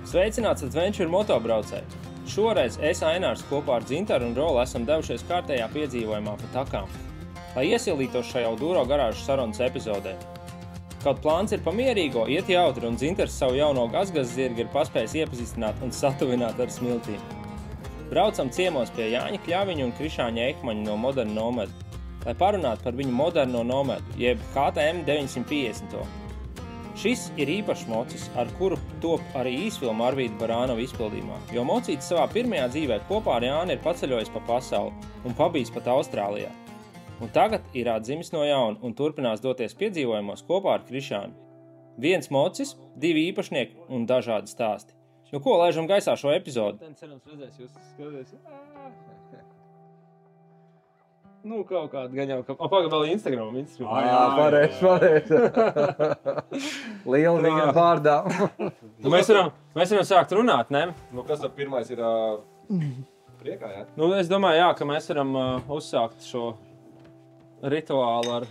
Sveicināts Adventure motobraucēji! Šoreiz es, Ainārs, kopā ar Dzintaru un Rolu esam devušies kārtējā piedzīvojumā pa takām, lai iesilītos šajā Auduro garāžu sarunas epizodē. Kaut plāns ir pamierīgo, iet jautri un Dzintars savu jauno gazgas zirgu ir paspējis iepazīstināt un satuvināt ar smiltīm. Braucam ciemos pie Jāņa Kļaviņa un Krišāņa Ekmaņa no Modern Nomad, lai parunātu par viņu moderno nomadu, jeb KTM 950. Šis ir īpašs mocis, ar kuru top arī īsfilma Arvīda Barānova izpildījumā, jo mocītis savā pirmajā dzīvē kopā ar Jāni ir paceļojis pa pasauli un pabijis pat Austrālijā. Un tagad ir atdzimis no jauna un turpinās doties piedzīvojumos kopā ar Krišānu. Viens mocis, divi īpašnieki un dažādi stāsti. Nu ko, laižam gaisā šo epizodu? Nu, kaut kāda gan jau... Pagaid vēl Instagram. Jā, pareizi. Liela viņa vārdā. Nu, mēs varam sākt runāt, ne? Nu, kas tad pirmais ir priekā, jā? Nu, es domāju, jā, ka mēs varam uzsākt šo rituālu ar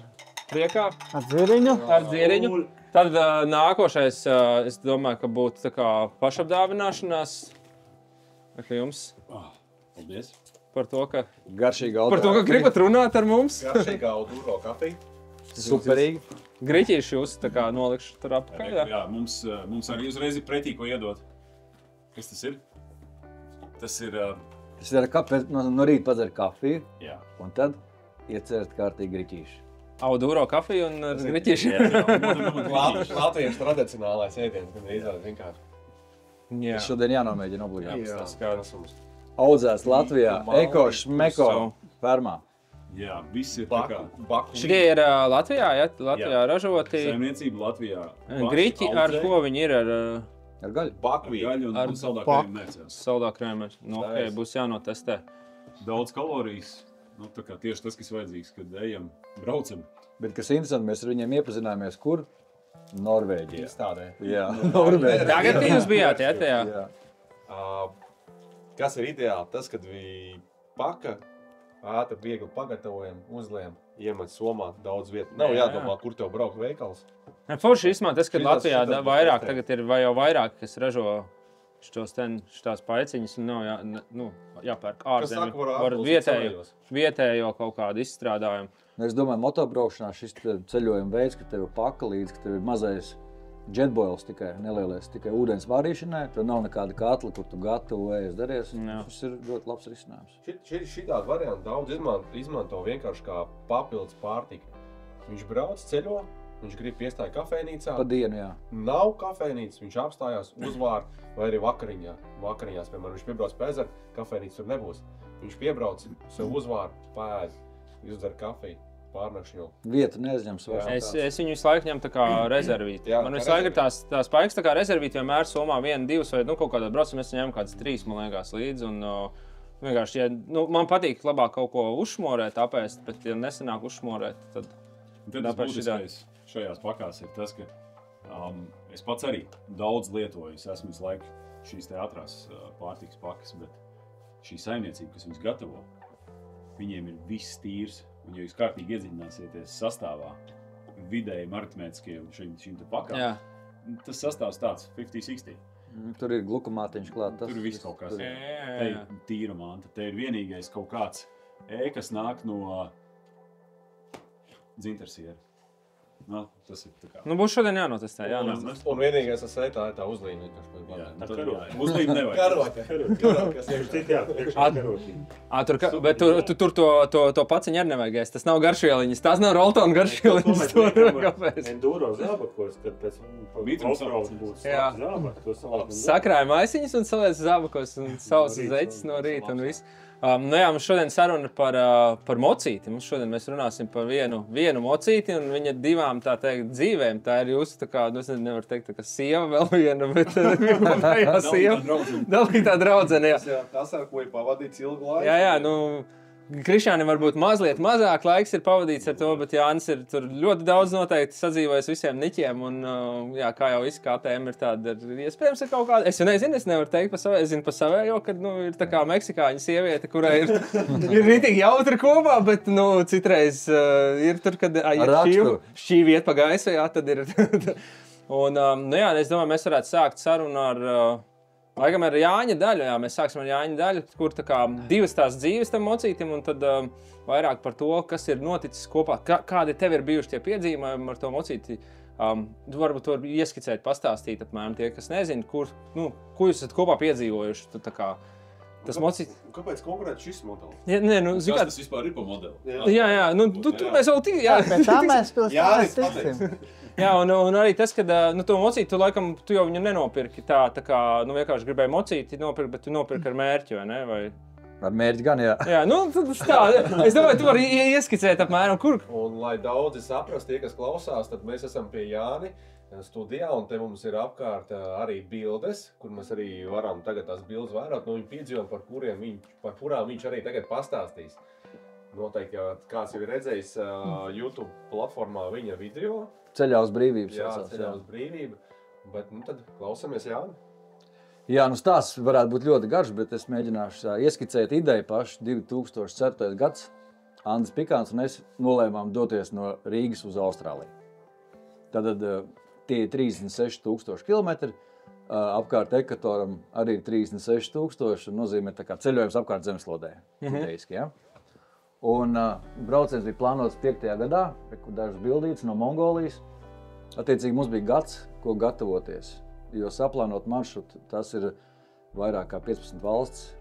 priekā. Ar dziriņu? Ar dziriņu. Tad nākošais, es domāju, ka būtu tā kā pašapdāvināšanās. Kā jums? Paldies. Par to, ka gribat runāt ar mums. Garšīgā Auduro kafija. Superīgi. Griķīši jūs tā kā nolikšu tur apakaļ. Jā, mums arī uzreiz ir pretī, ko iedot. Kas tas ir? Tas ir... Tas ir no rīta padzer kafiju, Jā. Un tad iecert kārtīgi griķīši. Auduro kafiju un griķīši. Latviešu tradicionālais ēdiens, gan izvēlēt vienkārši. Jā. Šodien jānomēģina obligāti. Jā, skaidrs. Audzēts Latvijā, eko, šmeko, fermā. Jā, viss ir tā kā... Šitie ir Latvijā, ja? Latvijā ražoti. Saimniecība Latvijā. Griķi, ar ko viņi ir? Ar gaļu? Gaļu un saldā krēmu mērcēs. Saldā krēmu. Nu, ok, būs jānotestē. Daudz kalorijas. Nu, tā kā tieši tas, kas vajadzīgs, kad ejam, braucam. Bet kas interesanti, mēs ar viņiem iepazināmies, kur? Norvēģijā. Izstādē. Jā, Norvēģijā. Tagad jūs bijāt, ja, tajā? Jā. Kas ir ideāli? Tas, kad viņi paka, ātri viegli pagatavojam, uzliekam, iemet somā daudz vietu. Nav jādomā, kur tev braukt veikals. Forši izmā tas, ka Latvijā vairāk, tagad ir vai jau vairāk, kas ražo šitās paiciņas un nav jāpērk ārzemju. Var vietējo kaut kādu izstrādājumu. Es domāju, motobraukšanā šis ceļojuma veids, ka tev ir paka līdz, ka tev ir mazais jetboils tikai, nelielais, tikai ūdens varīšanai, tad nav nekāda katla, kur tu gatavo ēst daries. Šis ir ļoti labs risinājums. Šitādu variantu daudz izmanto vienkārši kā papildus pārtika. Viņš brauc, ceļo, viņš grib piestāja kafejnīcā. Pa dienu, jā. Nav kafejnīcas, viņš apstājās uzvār vai arī vakariņās, piemēram, viņš piebrauc pie ezera, kafejnīcas tur nebūs. Viņš piebrauc, sev uzvār, pēd, izdara kafiju. Vieta neaizņems vairs. Es viņu visu laiku ņem tā kā rezervīti. Man visu laiku ir tās paikas tā kā rezervīti vienmēr somā 1, 2 vai kaut kādā braucam, es ņemu kādas 3, man liekas, līdzi. Un vienkārši, ja man patīk labāk kaut ko uzšmorēt, apēst, bet ja nesanāk uzšmorēt, tad... Tad tas būtiskais šajās pakās ir tas, ka es pats arī daudz lietoju. Es esmu visu laiku šīs te ātrās pārtikas pakas, bet šī saimniecība, kas viņas gatavo, viņiem ir viss tīrs. Un, ja jūs kārtīgi iedziļināsieties sastāvā, vidējiem aritmētiskiem šīm te pakām, tas sastāvs tāds 50-60. Tur ir glukomātiņš klāt. Tur ir viss kaut kas. Te ir tīra manta. Te ir vienīgais kaut kāds kas nāk no dzintarsiera. Nu, tas ir tā kā. Nu, būs šodien jānotestē, Un vienīgais tas tā ir tā uzlīme. Uzlīme nevajag. Kas ir citi karotīņi. Bet tur to paciņu arī nevajag ēst. Tas nav garšvieliņas. Tās nav roltona garšvieliņas. Enduro zābakos, kad pēc off-road būs zābakos. Sakrāja maisiņas un saliec zābakos un savas zeķis no rīta un viss. Nu jā, mums šodien saruna par mocīti. Šodien mēs runāsim par vienu mocīti un viņa divām, tā teikt, dzīvēm. Tā ir jūsu, tā kā, es nevaru teikt, tā kā sieva vēl viena, bet kopējā sieva. Dalītā draudzene, jā. Tas, ar ko ir pavadīts ilgu laiku. Jā, nu, Krišānim varbūt mazliet mazāk laiks ir pavadīts ar to, bet Jānis ir tur ļoti daudz noteikti sadzīvojis visiem niķiem un, jā, kā jau visi KTM ir tāda, iespējams ir kaut kāda, es jau nezinu, es nevaru teikt par savējo, es zinu par savējo, kad, nu, ir tā kā meksikāņu sieviete, kurai ir ritīgi jautri kopā, bet, nu, citreiz ir tur, kad, ja šķīvi iet pa gaisu, jā, tad ir, un, nu jā, es domāju, mēs varētu sākt sarunu ar Laikam ar Jāņa daļu, jā, mēs sāksim ar Jāņa daļu, kur tā kā divas tās dzīves tam mocītim, un tad vairāk par to, kas ir noticis kopā. Kādi tev ir bijuši tie piedzīvojumi ar to mocīti? Tu varbūt to ieskicēt, pastāstīt apmēram tie, kas nezin, ko jūs esat kopā piedzīvojuši. Tu, tā kā, tas mocīti... Kāpēc konkrēti šis modelis? Ja, nē, nu, Kas tas vispār ir pa modeli? Jā, nu, tu mēs vēl tik... Jā, bet tā mēs pilsētas. Jā, un arī tas, ka to mocīti, tu jau viņu nenopirki tā kā, vienkārši gribēji mocīti nopirkt, bet tu nopirki ar mērķi, vai ne? Vai... Ar mērķi gan, jā. Jā, tā. Es domāju, tu vari ieskicēt apmēram, kur. Un, lai daudzi saprast, tie, kas klausās, tad mēs esam pie Jāni studijā, un te mums ir apkārt arī bildes, kur mēs arī varam tagad tās bildes vērot, no viņa piedzīvojumi, par kurām viņš arī tagad pastāstīs. Noteikti, ja kāds jau ir redzējis YouTube platformā viņa video. Ceļā uz brīvību. Jā, ceļā uz brīvību. Bet tad klausamies Jāni. Jā, stāsts varētu būt ļoti garš, bet es mēģināšu ieskicēt ideju pašu. 2004. gads. Andris Pikāns un es nolēmām doties no Rīgas uz Austrāliju. Tad tie ir 36,000 kilometri. Apkārt ekvatoram arī ir 36,000 un nozīmē tā kā ceļojums apkārt zemeslodē. Idejiski, ja? Un brauciens bija plānots 5. gadā, dažas bildītes no Mongolijas. Attiecīgi mums bija gads, ko gatavoties, jo saplānot maršrutu, tas ir vairāk kā 15 valsts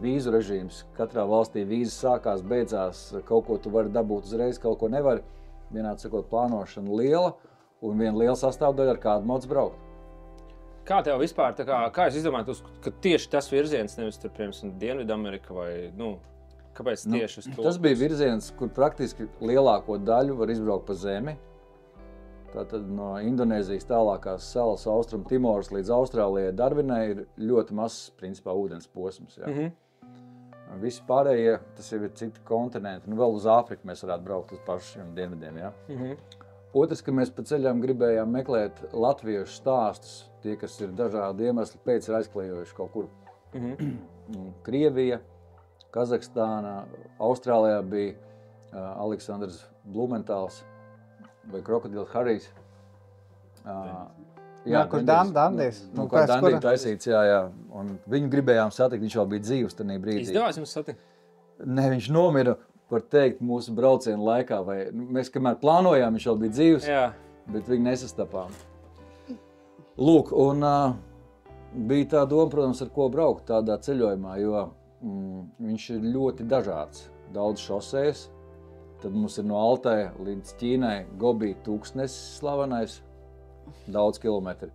vīzu režīms. Katrā valstī vīzas sākās, beidzās, kaut ko tu vari dabūt uzreiz, kaut ko nevari. Vienādi sakot, plānošana liela un viena liela sastāvdaļa, ar kādu moc braukt. Kā tev vispār, kā jūs izdomājat, ka tieši tas virziens, nevis tur, piemēram, Dienvidamerika vai, kāpēc tieši uz to? Tas bija virziens, kur praktiski lielāko daļu var izbraukt pa zemi. Tātad no Indonēzijas tālākās salas Austrum Timoras līdz Austrālijai Darvinai ir ļoti mazs, principā, ūdens posms. Jā. Visi pārējie, tas jau ir citi kontinenti. Vēl uz Āfriku mēs varētu braukt uz pašiem dienvidiem. Jā. Otrs, ka mēs pa ceļām gribējām meklēt latviešu stāstus, tie, kas ir dažādi iemesli pēc ir aizklejojuši kaut kur. Krievija, Kazahstānā, Austrālijā bija Aleksandrs Blumentāls vai Krokodils Harijs. Jā, kur Dandijs. Kur Dandija taisīts, jā. Un viņu gribējām satikt, viņš vēl bija dzīvs tajā brīdī. Izdevās jums satikt? Nē, viņš nomira, var teikt, mūsu brauciena laikā. Vai, mēs, kamēr plānojām, viņš vēl bija dzīvs, bet viņu nesastapām. Lūk, un bija tā doma, protams, ar ko braukt tādā ceļojumā, jo viņš ir ļoti dažāds. Daudz šosejas, tad mums ir no Altai līdz Ķīnai Gobi tūkstnesis slavenais, daudz kilometri.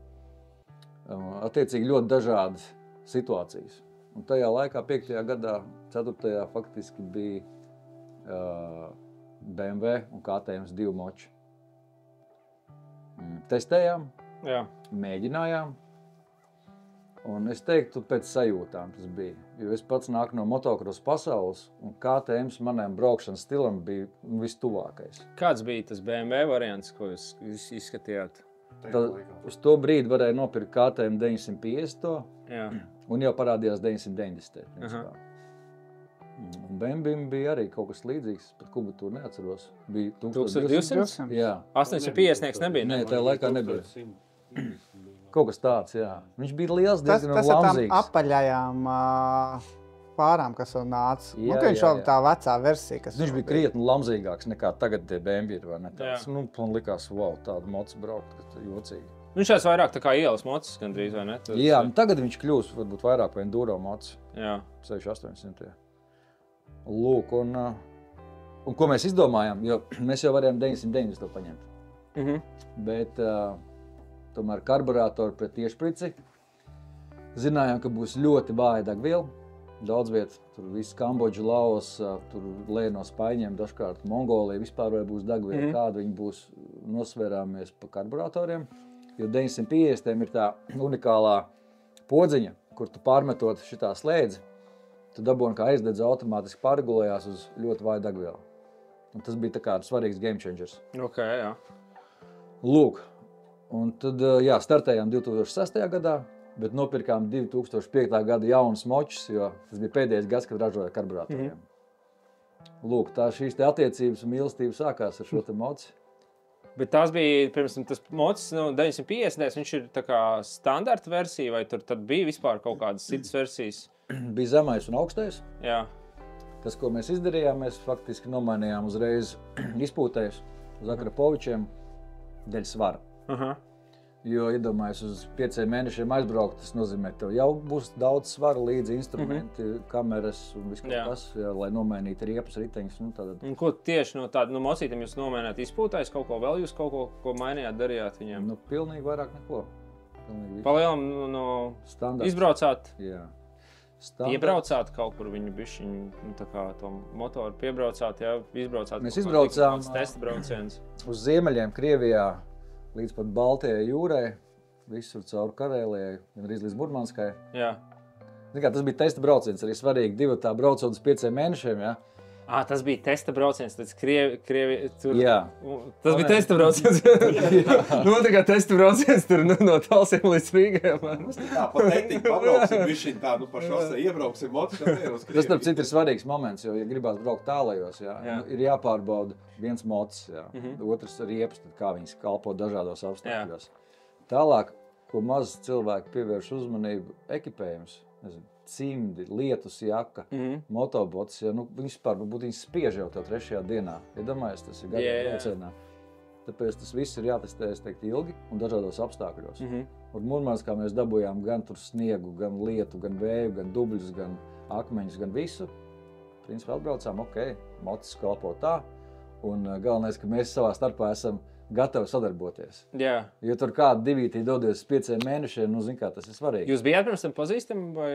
Attiecīgi ļoti dažādas situācijas. Un tajā laikā 5. gadā, 4. faktiski bija BMW un KTM 2 moči. Testējām, mēģinājām. Un es teiktu, pēc sajūtām tas bija. Jo es pats nāku no motocross pasaules, un KTM maniem braukšanas stilam bija vistuvākais. Kāds bija tas BMW variants, ko jūs izskatījāt? Uz to brīdi varēja nopirkt KTM 950, un jau parādījās 990. Un BMW bija arī kaut kas līdzīgs, pat kubatūru neatceros. Bija 1200? Jā. 850 nebija? Nē, tajā laikā nebija. Kaut kas tāds, jā. Viņš bija liels, diezgan lamzīgs. Tas ar tām apaļajām pārām, kas vēl nāca. Viņš vēl tā vecā versija. Viņš bija krietni lamzīgāks nekā tagad tie BMW ir, vai ne tāds. Man likās, wow, tādu mocu braukt, kas jocīgi. Viņš tās vairāk tā kā ielas mocis gandrīz, vai ne? Jā, tagad viņš kļūs varbūt vairāk vai enduro mocis. Jā. 6-800. Lūk, un ko mēs izdomājām, jo mēs jau varējām 990 paņemt. Bet tomēr karburātori pret tiešprici. Zinājām, ka būs ļoti vāja degviela. Daudz vietu, tur viss Kambodža, Laos, tur lej no Spaiņiem, dažkārt Mongolija vispār vai būs degviela, kāda viņi būs, nosvērāmies pa karburātoriem. Jo 950 ir tā unikālā podziņa, kur tu pārmetot šitā slēdzi, tu dabūni kā aizdedz automātiski pārregulējās uz ļoti vāju degvielu. Un tas bija tā kā svarīgs game changers. Ok, jā. Lūk. Un tad, jā, startējām 2006. gadā, bet nopirkām 2005. gada jaunas močus, jo tas bija pēdējais gads, kad ražoja karburātoriem. Lūk, tā šīs te attiecības un mīlestība sākās ar šo te moci. Bet tās bija, pirms tas mocis, 950, viņš ir tā kā standarta versija, vai tur tad bija vispār kaut kādas citas versijas? Bija zemais un augstais. Jā. Tas, ko mēs izdarījām, mēs faktiski nomainījām uzreiz izpūtējus uz Akrapovičiem dēļ svara. Jo, iedomājies, uz 5 mēnešiem aizbraukt, tas nozīmē, tev jau būs daudz svara līdzi instrumenti, kameras un viss kaut kas, lai nomainītu riepas, riteņus. Un ko tieši no tāda mocītiem jūs nomaināt? Izpūtājus kaut ko vēl, jūs kaut ko mainījāt, darījāt viņiem? Pilnīgi vairāk neko. Palielam izbraucāt? Jā. Piebraucāt kaut kur viņu bišķiņu, tā kā to motoru piebraucāt, jā, izbraucāt? Mēs izbraucām testa brauciens uz ziemeļiem Krievijā līdz pat Baltijai jūrai, visur caur Karēlijai, arī līdz Murmanskai. Jā. Tas bija testa brauciens, arī svarīgi divatā braucot uz 5 mēnešiem, jā. Tas bija testa brauciens, tad Krievi tur... Jā. Tas bija testa brauciens. Tā kā testa brauciens tur no Talsiem līdz Rīgai. Mums tā patētīgi pabrauksim, višķiņ tā, pa šosei iebrauksim motu, kad ir uz Krievi. Tas, starp citu, ir svarīgs moments, jo, ja gribās braukt tālajos, ir jāpārbauda viens mots, otrs riepas, tad kā viņas kalpo dažādos apstākļos. Tālāk, ko maz cilvēki pievērš uzmanību, ekipējums, nezinu, cimdi, lietus jaka, motobots, viņš vispār viņas spiež jau tev 3. dienā. Iedomājies, tas ir gadā braucienā. Tāpēc tas viss ir jātestē, es teiktu, ilgi un dažādos apstākļos. Un Murmanskā mēs dabūjām gan tur sniegu, gan lietu, gan vēju, gan dubļus, gan akmeņus, gan visu. Principā atbraucām, mocis kalpo tā. Un galvenais, ka mēs savā starpā esam gatavi sadarboties. Jā. Jo tur kāda divītī dodies 5 mēnešiem, zin kā, tas ir svarīgi. Jūs bijāt pirms tam pazīstami vai?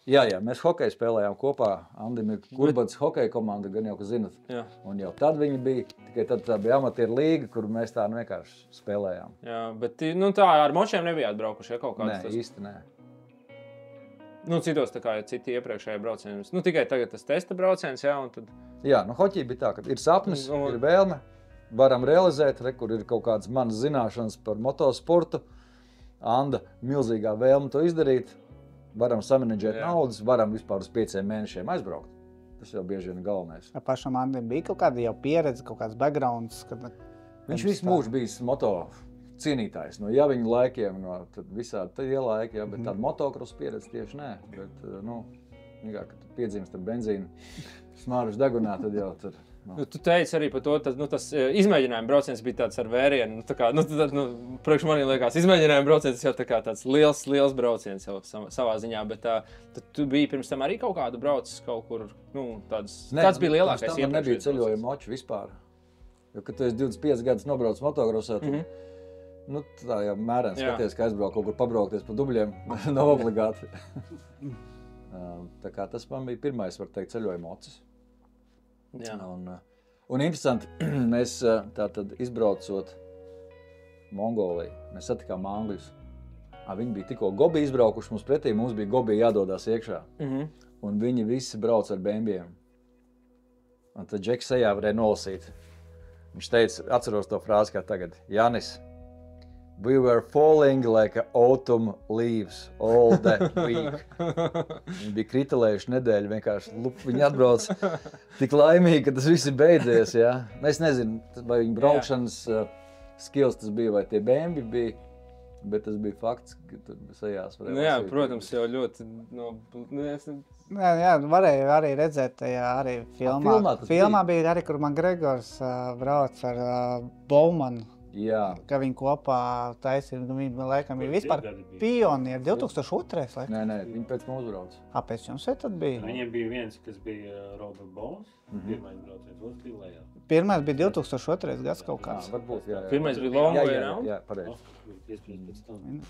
Jā, mēs hokeju spēlējām kopā. Andim ir Kurbats hokeja komanda, gan jau, ka zinat. Jā. Un jau tad viņi bija, tikai tad tā bija amatieru līga, kur mēs tā vienkārši spēlējām. Jā, bet tā ar močiem nebijāt braukuši, ja kaut kāds? Nē, īsti nē. Citos tā kā citi iepriekšējie braucieni. Tikai tagad tas testa brauciens, jā, un tad... Jā, hoķī bija tā, ka ir sapnis, ir vēlme. Varam realizēt, kur ir kaut kādas manas zināšanas par motosportu. Anda milzīgā vēlme to izdarīt. Varam samanedžēt naudas, varam vispār uz 5 mēnešiem aizbraukt. Tas jau bieži vien galvenais. Ar pašam Andim bija kaut kāda jau pieredze, kaut kāds backgrounds? Viņš visu mūžu bijis moto cienītājs. No javiņu laikiem, no visādi tie laiki, bet tāda motokrosa pieredze tieši nē. Bet, kad tu piedzimst ar benzīnu smāruši degunā, tad jau tur... Tu teici arī par to, tas izmēģinājuma brauciens bija tāds ar vērienu. Priekš manī liekas, izmēģinājuma brauciens jau tāds liels brauciens jau savā ziņā, bet tu biji pirms tam arī kaut kādu braucis kaut kur, kāds bija lielākais iepriekšējais? Man nebija ceļojuma moči vispār. Jo, kad tu esi 25 gadus nobraucis motokrosā, tā jau mērēn skaties, ka aizbrauc kaut kur pabraukties pa dubļiem, nav obligāti. Tā kā tas man bija pirmais, var teikt, ceļojuma mocis. Un interesanti, mēs tātad izbraucot Mongoliju, mēs satikām angļus. Viņi bija tikko Gobi izbraukuši mums pretī, mums bija Gobi jādodās iekšā. Un viņi visi brauc ar bēmbiem. Un tad Džeks sejā varēja nolasīt. Viņš teica, atceros to frāzi kā tagad, Janis, we were falling like autumn leaves all that week. Viņi bija kritelējuši nedēļu, vienkārši viņi atbrauc tik laimīgi, ka tas viss ir beidzies. Jā. Es nezinu, vai viņa braukšanas skills tas bija, vai tie bēmbi bija, bet tas bija fakts, ka tur sejās varēja lasīt. Jā, protams, jau ļoti... Jā, varēja arī redzēt tajā arī filmā. Filmā bija arī, kur man Gregors brauc ar Baumanu. Jā. Ka viņi kopā taisīja, viņi laikam ir vispār pionieri, 2002. laikam. Nē, viņi pēc mums brauc. Pēc jums tad bija? Viņiem bija viens, kas bija Robert Bones, pirmais brauciens, otrs bija lejā. Pirmais bija 2002. gads kaut kāds. Varbūt, jā. Pirmais bija Long Way Round? Jā, pareizi. Pēc tam.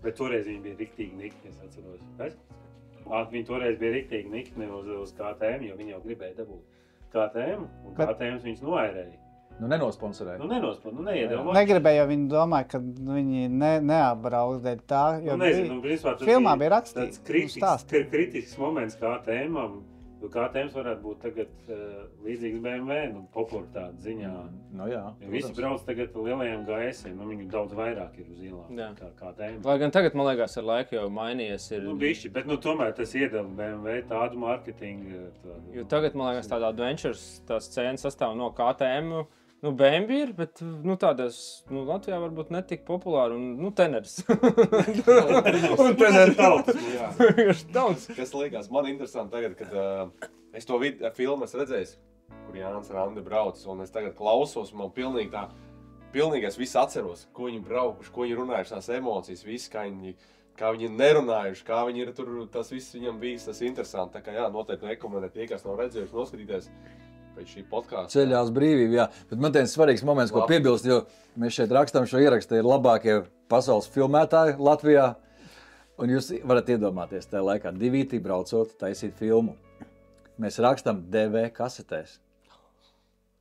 Bet toreiz viņi bija riktīgi nikni, es atceros. Viņi toreiz bija riktīgi nikni uz KTM, jo viņi jau gribēja dabūt KTM, un KTM viņus noairēja. Nenosponsorēja. Neiedeva. Negribēja, jo viņi domāja, ka viņi neapbrauks dēļ tā, jo filmā bija rakstīts. Tas kritisks moments KTM-am, jo KTM varētu būt tagad līdzīgs BMW, popularitāte ziņā. Jā. Visi brauc tagad lielajiem GS-iem, viņu daudz vairāk ir uz ielām kā KTM. Lai gan tagad, man liekas, ar laiku jau mainījies ir... Bišķi, bet tomēr tas iedeva BMW tādu marketingu. Jo tagad, man liekas, tāda adventures, tā scēna sastāv no KTM, Nu, BMW ir, bet tādās Latvijā varbūt netik populāri un teneris. Un teneris tauts. Kas liekas man interesanti tagad, kad es to filmu esmu redzējis, kur Jānis Rande brauc, un es tagad klausos, man pilnīgi es visu atceros, ko viņi braukuši, ko viņi runājuši, tās emocijas, viss, kā viņi nerunājuši, kā viņi ir tur, tas viss viņam bijis, tas interesanti. Tā kā jā, noteikti rekomendēt tie, kas nav redzējuši, noskatīties pēc šī podkāsta. Ceļā uz brīvību, jā. Bet man teiks svarīgs moments, ko piebilst, jo mēs šeit rakstām šo ierakstu, ir labākie pasaules filmētāji Latvijā. Un jūs varat iedomāties tajā laikā divītī braucot, taisīt filmu. Mēs rakstām DV kasetēs.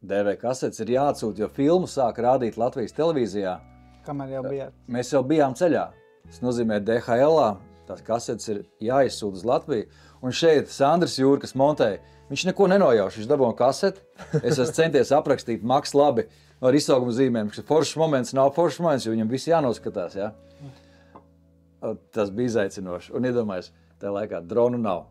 DV kasetes ir jāatsūt, jo filmu sāk rādīt Latvijas televīzijā. Kamēr jau bijāt? Mēs jau bijām ceļā. Tas nozīmē DHL-ā, tās kasetes ir jāizsūta uz Latviju. Un šeit Sandrs Jūra, kas montēja, viņš neko nenojauš, viņš dabūja kaseti. Es esmu centies aprakstīt maks labi ar izsauguma zīmēm, ka foršs moments nav foršs moments, jo viņam visi jānoskatās. Ja? Tas bija izaicinoši. Un iedomājies, tajā laikā dronu nav.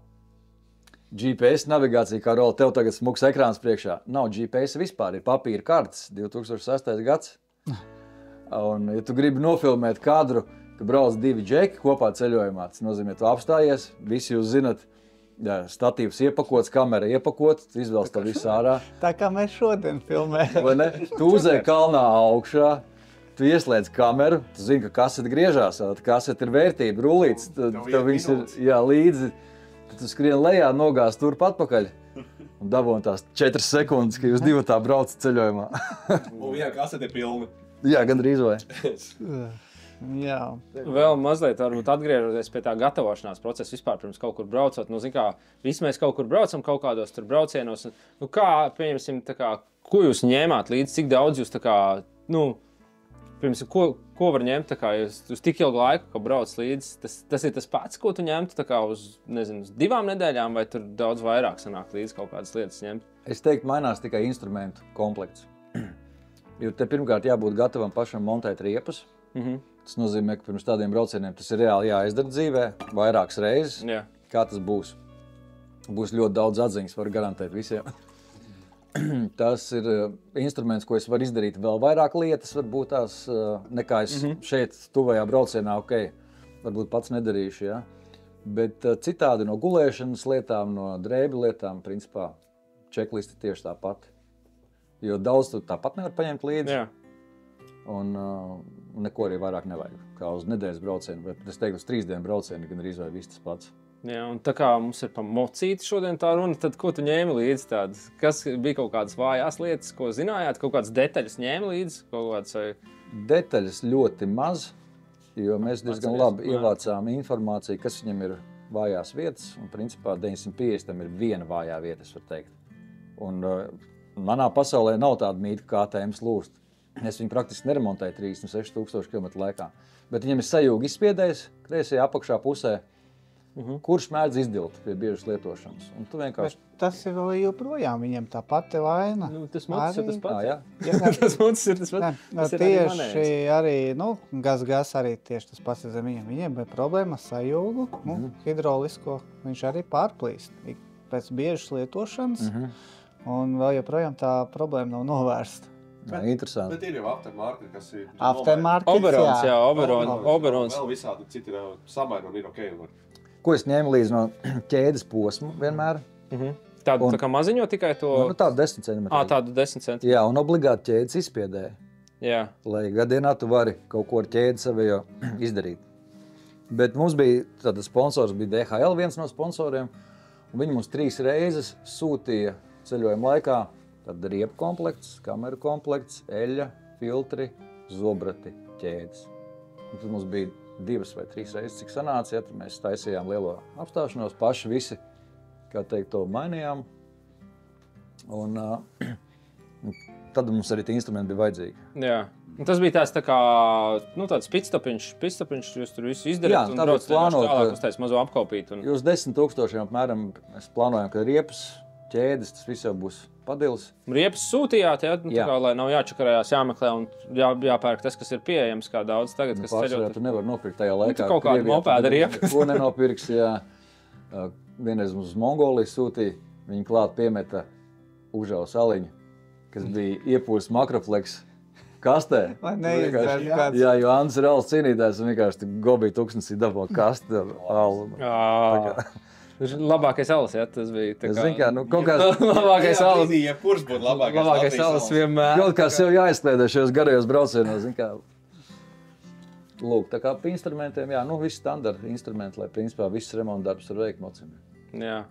GPS navigācija, kā rola, tev tagad smuks ekrāns priekšā. Nav GPS vispār, ir papīra kartes, 2006. gads. Un, ja tu gribi nofilmēt kadru, ka brauc divi džeki kopā ceļojumā, tas nozīmē, tu apstājies, visi jūs zinat, jā, statīvs iepakots, kamera iepakot, tu izvēlas to visu ārā. Tā kā mēs šodien filmējam. Vai ne? Tu uzēji kalnā augšā, tu ieslēdz kameru, tu zini, ka kasete griežās, kasete ir vērtība, rullīts, tev viņas ir līdzi, tad tu skrien lejā, nogās turp atpakaļ. Un dabūn tās 4 sekundes, ka jūs divi tā braucat ceļojumā. Un vienā kasete ir pilna. Jā, gandrīz vai. Jā. Vēl mazliet varbūt atgriežoties pie tā gatavošanās procesa vispār pirms kaut kur braucot. Nu, zin kā, visi mēs kaut kur braucam, kaut kādos tur braucienos. Nu, kā, pieņemsim, tā kā, ko jūs ņēmāt līdzi, cik daudz jūs tā kā, pieņemsim, ko var ņemt tā kā, uz tik ilgu laiku, ka brauc līdzi? Tas ir tas pats, ko tu ņemtu tā kā uz 2 nedēļām, vai tur daudz vairāk sanāk līdzi kaut kādas lietas ņemt? Es teiktu, mainās tikai instrumentu komplekts. Jo te pirmkārt jābūt gatavam pašam montēt riepas. Tas nozīmē, ka pirms tādiem braucieniem tas ir reāli jāizdara dzīvē, vairākas reizes. Jā. Kā tas būs? Būs ļoti daudz atziņas, var garantēt visiem. Tas ir instruments, ko es varu izdarīt vēl vairāk lietas, varbūt tās, nekā es šeit tuvajā braucienā, varbūt pats nedarīšu, ja? Bet citādi no gulēšanas lietām, no drēbi lietām, principā, čeklisti tieši tāpat. Jo daudz tu tāpat nevar paņemt līdzi. Jā. Un neko arī vairāk nevajag, kā uz nedēļas braucienu, bet es teiktu, uz 3 dienu braucienu gan arī viss tas pats. Jā, un tā kā mums ir pa mocīti šodien tā runa, tad ko tu ņēmi līdzi tādas? Kas bija kaut kādas vājās lietas, ko zinājāt, kaut kādas detaļas ņēmi līdzi? Kaut kādas vai... Detaļas ļoti maz, jo mēs diezgan labi ievācām informāciju, kas viņam ir vājās vietas, un principā 950 ir viena vājā vieta, es varu teikt. Un manā pasaulē nav tāda mīta, kā ATM slūst. Es viņu praktiski neremontēju 36,000 km laikā. Bet viņam ir sajūga izspiedējis kreisajā apakšā pusē, kurš mēdz izdilt pie biežas lietošanas. Un tu vienkārši... Bet tas ir vēl joprojām, viņam tā pati vaina. Tas mocis ir tas pats. Jā. Tas mocis ir tas pats. Tas ir tieši arī, gas arī tieši tas pats zem viņam. Viņam bija problēma sajūgu, hidrolisko, viņš arī pārplīst pēc biežas lietošanas. Un vēl joprojām tā problēma nav novērsta. Jā, interesanti. Bet ir jau aftermarket, kas ir... Aftermarket, Oberons, jā, Oberons. Vēl visādi citi samaini un ir ok. Ko es ņēmu līdzi no ķēdes posmu vienmēr? Tādu tā kā maziņo tikai to... Tādu 10 cm. Tādu 10 cm. Jā, un obligāti ķēdes izspiedēja. Jā. Lai gadienā tu vari kaut ko ar ķēdi savējo izdarīt. Bet mums bija, tāda sponsors bija DHL, viens no sponsoriem, un viņi mums 3 reizes sūtīja ceļojuma laikā tad riepu komplekts, kameru komplekts, eļļa, filtri, zobrati, ķēdes. Un tad mums bija 2 vai 3 reizes, cik sanāca, tad mēs taisījām lielo apstāšanos, paši visi, kā teikt, to mainījām. Un tad mums arī tie instrumenti bija vajadzīgi. Jā. Un tas bija tāds tā kā, tāds pitstopiņš, jūs tur visu izdarāt un brauc tālāk uz tais mazo apkaupīt. Jūs 10 000 apmēram, mēs plānojam, ka riepas, ķēdes, tas viss jau būs padils. Riepas sūtījāt, ja? Tā kā, lai nav jāčakarējās, jāmeklē un jāpērk tas, kas ir pieejams, kā daudz tagad, kas ceļot. Tu nevar nopirkt tajā laikā. Kaut kādu mopēdu riepu. Ko nenopirks, jā. Vienreiz mums uz Mongoliju sūtīja, viņi klāt piemeta Užaus aliņu, kas bija iepūsts makrofleks kastē. Lai neizdzēr kāds. Jā, jo Andris ir alus cienītājs un vienkārši gobija tuksnesī dabū kasti ar alu. Labākais alus, ja tas bija. Es zinu, kā, nu, kaut kāds... labākais alus. Ja kurš būtu Labākais alus vienmēr. Kaut kā sev jāizkliedē šajos garajos braucienos, zinu, kā... Lūk, tā kā pa instrumentiem, jā, nu, visi standarti instrumenti, lai principā viss remonta darbs var veikt mocim. Jā.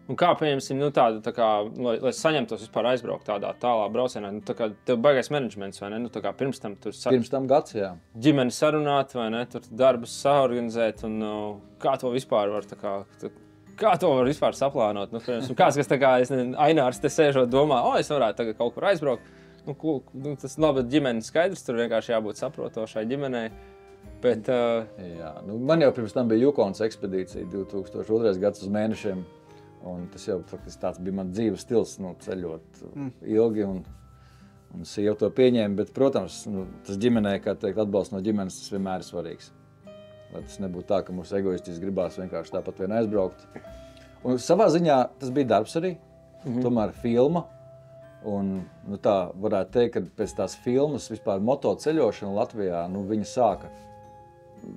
Un kā, pieņemsim, nu tādu, tā kā, lai saņemtos vispār aizbraukt tādā tālā braucienā, nu tā kā tev baigais menedžments, vai ne? Nu tā kā pirms tam tur Pirms tam gads, jā. ģimeni sarunāt, vai ne? Tur darbus saorganizēt un kā to vispār var, tā kā to var vispār saplānot? Nu, piemēram, kāds, kas tā kā, es nezinu, Ainārs te sēžot domā, es varētu tagad kaut kur aizbraukt. Nu, tas labi, ģimene skaidrs, tur vienkārši jābūt saprotošai ģimenei. Bet, Jā, nu, man jau pirms tam bija Jukonas ekspedīcija 2002. gads uz mēnešiem. Un tas jau faktiski tāds bija man dzīves stils, nu, ceļot ilgi un sieva to pieņēma. Bet, protams, nu, tas ģimenei, kā teikt, atbalsts no ģimenes, tas vienmēr ir svarīgs. Lai tas nebūtu tā, ka mums egoistiski gribās vienkārši tāpat vien aizbraukt. Un savā ziņā tas bija darbs arī, tomēr filma. Un, nu, tā varētu teikt, ka pēc tās filmas vispār motoceļošana Latvijā, nu, viņa sāka.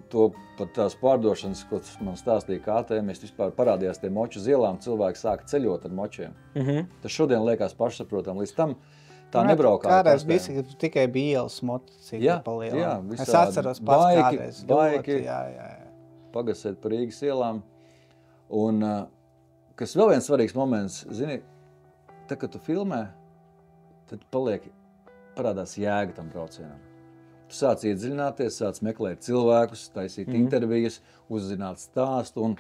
To pat tās pārdošanas, ko man stāstīja KTM, es vispār parādījās tie moči uz ielām, cilvēki sāka ceļot ar močiem. Tas šodien liekas pašsaprotam, līdz tam tā nebraukā. Kādreiz bija tikai bija ielas motocikli palielam. Jā, es atceros pats kādreiz. Baiki, Jā. pagasēt par Rīgas ielām. Un, kas vēl viens svarīgs moments, zini, tā, kad tu filmē, tad parādās jēga tam braucienam. Tu sāc iedziļināties, sāc meklēt cilvēkus, taisīt intervijas, uzzināt stāstu. Un,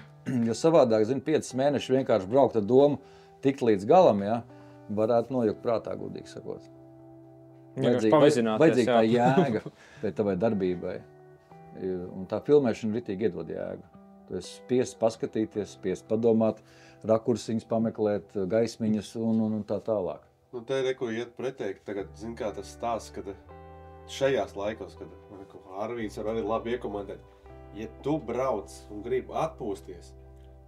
jo savādāk, 5 mēnešus vienkārši braukt ar domu, tikt līdz galam, ja, varētu nojukt prātā, godīgi sakot. Vajadzīga tā jēga tai tavai darbībai. Un tā filmēšana ritīgi iedod jēgu. Tu esi spiests paskatīties, spiests padomāt, rakursiņus pameklēt, gaismiņas un tā tālāk. Nu, te reku iet pretēji, tagad, zin kā tas stāsts, kad šajās laikos, kad Arvīds var arī labi iekomandēt, ja tu brauc un gribi atpūsties,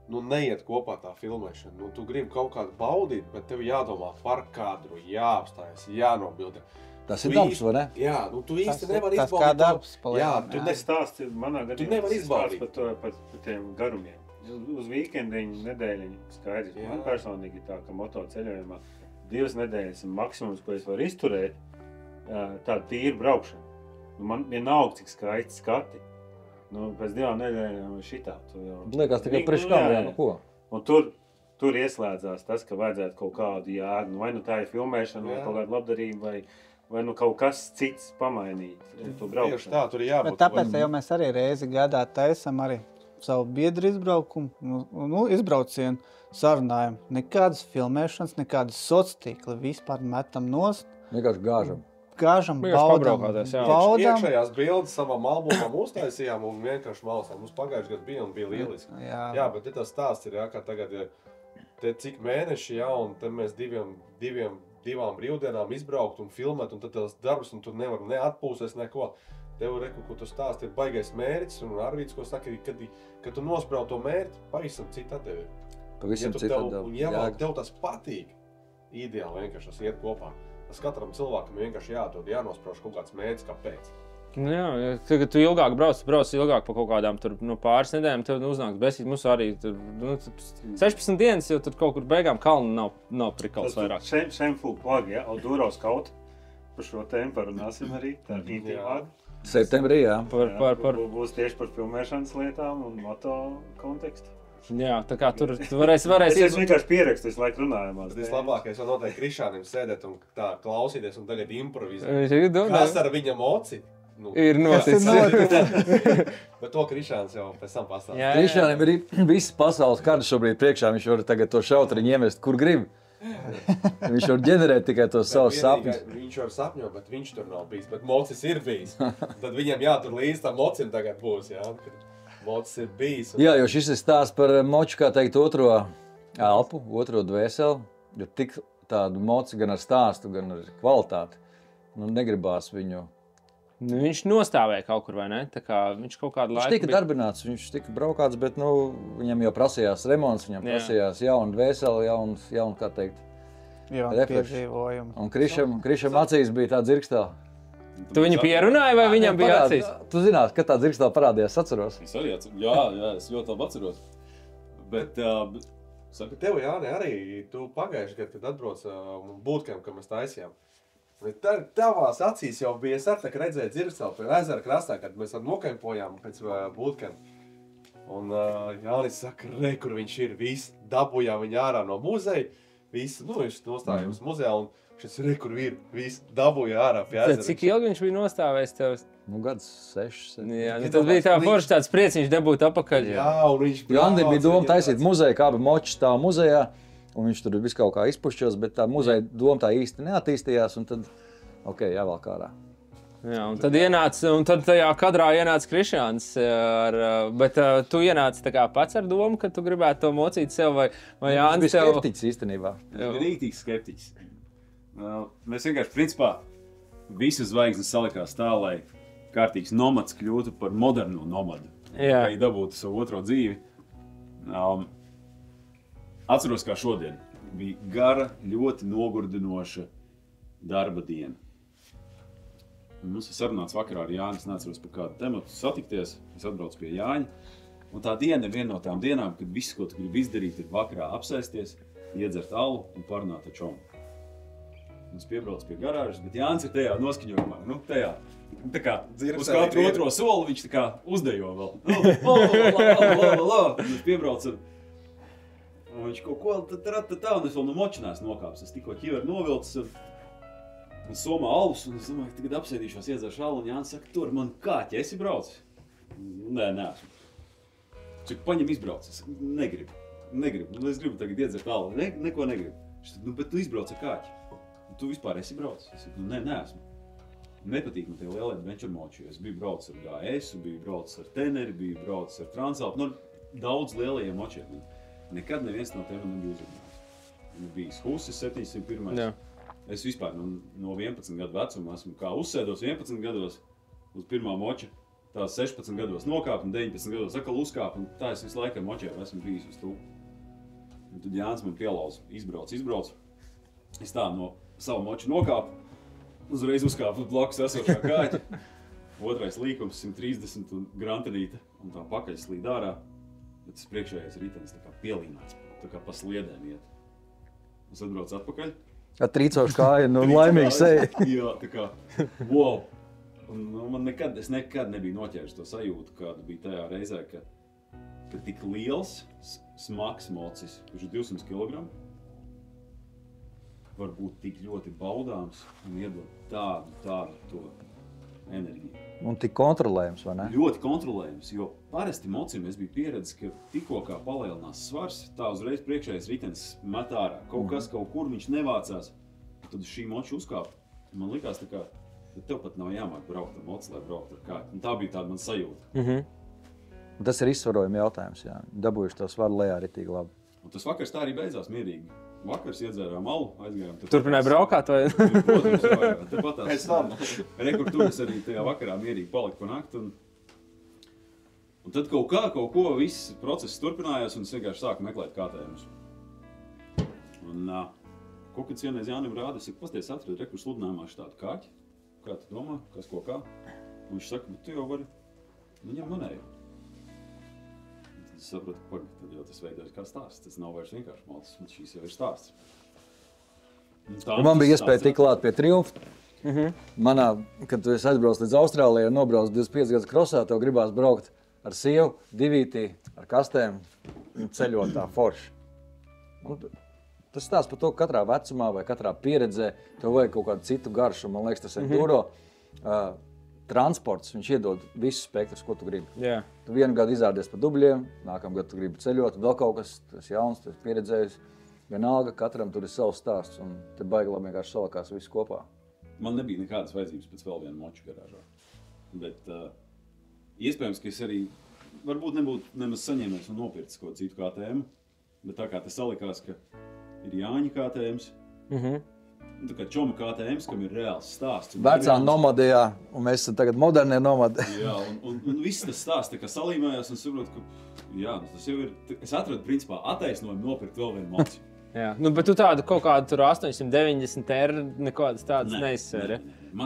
nu neiet kopā tā filmēšana. Nu, tu gribi kaut kādu baudīt, bet tev jādomā par kadru, jāapstājas, jānobildē. Tas ir darbs, vai ne? Jā, nu tu īsti nevar izbaudīt. Tas kā darbs Jā, Tu nestāsti manā Tu nevar izbaudīt. par tiem garumiem. Uz vīkendiņu, nedēļiņu skaidrs. Man personīgi tā, ka motoceļojumā 2 nedēļas ir maksimums, ko es varu izturēt, tāda tīra braukšana. Nu, man vienalga, cik skaisti skati. Nu, pēc 2 nedēļām šitā. Liekas tikai priekš kamerā, nu ko? Un tur ieslēdzās tas, ka vajadzētu kaut kādu jēgu. Nu, vai nu tā ir filmēšana, vai kaut kāda labdarība, vai nu kaut kas cits pamainīt to braukšanu. Tieši tā, tur ir jābūt. Bet tāpēc jau mēs arī reizi gadā taisam arī savu biedru izbraukumu, izbraucienu sarunājumu. Nekādas filmēšanas, nekādas sociātīkli vispār metam nost. Vienkārši gāžam. Gāžam, baudam. Iekšējās bildes savam albumam uztaisījām un vienkārši malsām. Mums pagājuši gadu bija lieliski. Jā, bet tas stāsts ir, kā tagad te cik mēneši, un te mēs divām brīvdienām izbraukt un filmēt, un tad tas darbs, un tu nevar neatpūsties neko. Tev reku, ko tu stāsti, ir baigais mērķis, un Arvīds, ko saka, kad tu nosprauj to mērķi, pavisam cita tev ir. Pavisam cita tev. Un ja tev tas patīk, ideāli vienkārši tas iet kopā. Tas katram cilvēkam vienkārši jānosprauž kaut kāds mērķis, kāpēc. Jā, kad tu ilgāk brauc ilgāk pa kaut kādām tur, pāris nedēļām, tev uznāks besīt. Mums arī tur 16 dienas, jo tur kaut kur beigām kalnu nav prikals vairāk. Shameful plug, ja? Alduro Scout. Par šo tēmu parunāsim arī. Tā ir intīmāk. Septembrī, jā. Būs tieši par filmēšanas lietām un moto kontekstu. Jā, tā kā tur varēs... Es vienkārši pierakstu, es laiku runājumās. Tas labākais jau noteikti Krišānim sēdēt un tā klausīties un tagad improvizēt. Kas ar viņa moci? Ir noticis. Bet to Krišāns jau pēc tam pastāv. Krišānim ir visas pasaules kartas šobrīd priekšā, viņš var tagad to šautriņu iemest, kur grib. Viņš var ģenerēt tikai tos savus sapņus. Viņš var sapņot, bet viņš tur nav bijis, bet mocis ir bijis. Tad viņam jātur līdz tam mocim tagad būs, jā. Mocis ir bijis. Jā, jo šis ir stāsts par moču, kā teikt, otro elpu, otro dvēseli, jo tik tādu moci gan ar stāstu, gan ar kvalitāti, nu negribās viņu. Nu, viņš nostāvēja kaut kur, vai ne? Tā kā viņš kaut kādu laiku Viņš tika darbināts, viņš tika braukāts, bet viņam jau prasījās remonts, viņam prasījās jauna dvēseli, jauna, kā teikt, piedzīvojumi. Un Krišam acīs bija tā dzirkstēla. Tu viņu pierunāji vai viņam bija acīs? Tu zināt, kad tā dzirkstēla parādījās, atceros. Es arī atceros. Jā, es ļoti labi atceros. Bet, Bet tev, Jāni, arī tu pagājuši gadu, kad atbrauc bootcamp, ka mēs taisījām. Tavās acīs jau bija, es arī redzēju dzirkstēlu pie ezera krastā, kad mēs nokempojām pēc bootcamp. Un Jānis saka, kur viņš ir, viss dabujām viņu ārā no muzeja, viss, viņš nostājās muzejā un šis kur ir, viss dabūja ārā pie ezera. Cik ilgi viņš bija nostāvējis tev? Gads 6. Jā, tas bija tā forši tāds prieks, viņš dabūtu apakaļ. Jā, un viņš Jandi bija doma taisīt muzeju, kā bija močs tā muzejā, un viņš tur visu kaut kā izpušķos, bet tā muzeja doma tā īsti neattīstījās, un tad, jāvelk ārā. Jā, un tad ienāca, un tad tajā kadrā ienāca Krišāns, bet tu ienāci tā kā pats ar domu, ka tu gribētu to mocīt sev, vai Jānis tev... Viņš bija skeptiķis īstenībā. Rītīgs skeptiķis. Mēs vienkārši, principā, visas zvaigznes salikās tā, lai kārtīgs nomads kļūtu par modernu nomadu. Kā viņi dabūtu savu otro dzīvi. Atceros, kā šodien. Bija gara, ļoti nogurdinoša darba diena. Mums ir sarunāts vakarā ar Jāni, es neatceros par kādu tematu satikties. Es atbraucu pie Jāņa. Un tā diena ir viena no tām dienām, kad viss, ko tu gribi izdarīt, ir vakarā apsēsties, iedzert alu un parunāt ar čomu. Es piebraucu pie garāžas, bet Jānis ir tajā noskaņojumā. Tā kā uz katru otro soli viņš tā kā uzdejo vēl. Un es piebraucu un viņš kaut ko tā, un es vēl no močinās nokāpsu. Es tikko ķiveru novilcis un somā alus, un es domāju, tagad apsēdīšos, iedzeršu alu, un Jānis saka, tur man kāķi, esi braucis? Nē, neesmu. Cik paņem izbrauc, es negribu. Es gribu tagad iedzert alu, neko negribu. Bet tu izbrauc ar kāķi. Tu vispār esi braucis? Es saku, nē, neesmu. Nepatīk man tie lielie benčurmoči, jo es biju braucis ar GS, biju braucis ar Teneri, biju braucis ar Transalpu, daudz lielajiem močiem. Nekad neviens no tiem nebija uzrunājis. Bijis Husis 701. Jā. Es vispār no 11 gadu vecuma esmu kā uzsēdos 11 gados uz pirmā moča, tā 16 gados nokāp un 19 gados atkal uzkāp, un tā es visu laiku ar močiem esmu bijis uz tūku. Un tad Jānis man pielauz, izbrauc. Es tā no savu moču nokāpu, uzreiz uzkāpu blakus esošā kāķa. Otrais līkums 130 un grantenīte, un tā pakaļ slīd ārā. Bet tas priekšējais ritenis tā kā pielīnāts, tā kā pa sliedēm iet. Es atbraucu atpakaļ. Ar trīcošu kāju, laimīgi seja. Jā, tā kā, wow. Un es nekad nebiju noķēris to sajūtu, kāda bija tajā reizē, ka tik liels, smags mocis, kurš ir 200 kg, var būt tik ļoti baudāms un iedot tādu to enerģiju. Un tik kontrolējams, vai ne? Ļoti kontrolējams, jo parasti mocim es biju pieredzis, ka tikko kā palielinās svars, tā uzreiz priekšējais ritenis met ārā. Kaut kas kaut kur viņš nevācās, tad šī moča uzkāpa. Man likās tā kā, tev pat nav jāmāk braukt ar moci, lai braukt ar kādu. Un tā bija tāda man sajūta. Tas ir izsvarojuma jautājums, jā. Dabūjuši to svaru lejā ritīgi labi. Un tas vakars tā arī beidzās mierīgi. Vakars iedzērām malu, aizgājām. Turpināja braukāt vai? Protams, tāpatās. Kur tur es arī tajā vakarā mierīgi paliku pa nakti. Un tad kaut ko viss process turpinājās un es vienkārši sāku meklēt KTM-us. Un kaut kad vienreiz Jānim rāda, es saku, pasties atradu, kur sludinājumā šī tādu kāķi. Kā tu domā, kas ko kā? Un viņš saka, bet tu jau vari, ņem manēju. Es saprotu, ka tad jau tas veidojas kā stāsts. Tas nav vairs vienkārši mocis, un šīs jau ir stāsts. Man bija iespēja tik klāt pie Triumfa. Manā, kad tu esi aizbrauc līdz Austrālijai un nobrauc 25 gadus krosā, tev gribās braukt ar sievu, divītī, ar kastēm un ceļot tā forši. Tas stāsts par to, ka katrā vecumā vai katrā pieredzē tev vajag kaut kādu citu garšu. Man liekas, tas enduro transports, viņš iedod visus spektrus, ko tu gribi. Yeah. Tu vienu gadu izrādies pa dubļiem, nākamā gadu tu gribi ceļot, vēl kaut kas, tas jauns, tu esi pieredzējis. Vienalga, katram tur ir savs stāsts, un te baigi labi vienkārši salikās visu kopā. Man nebija nekādas vajadzības pēc vēl vienu moču garāžā. Bet iespējams, ka es arī varbūt nebūtu nemaz saņēmies un nopircis kaut citu KTM, bet tā kā te salikās, ka ir Jāņa KTMs, tā kā čoma KTMs, kam ir reāls stāsts. Vecā nomadējā, un mēs esam tagad modernie nomadi. Jā, un viss tas stāsts tā kā salīmējās un saprotu, ka jā, tas jau ir, es atradu principā attaisnojumu nopirkt vēl vienu moci. Jā. Nu, bet tu tādu kaut kādu tur 890 eiro nekādas tādas neizsvēri.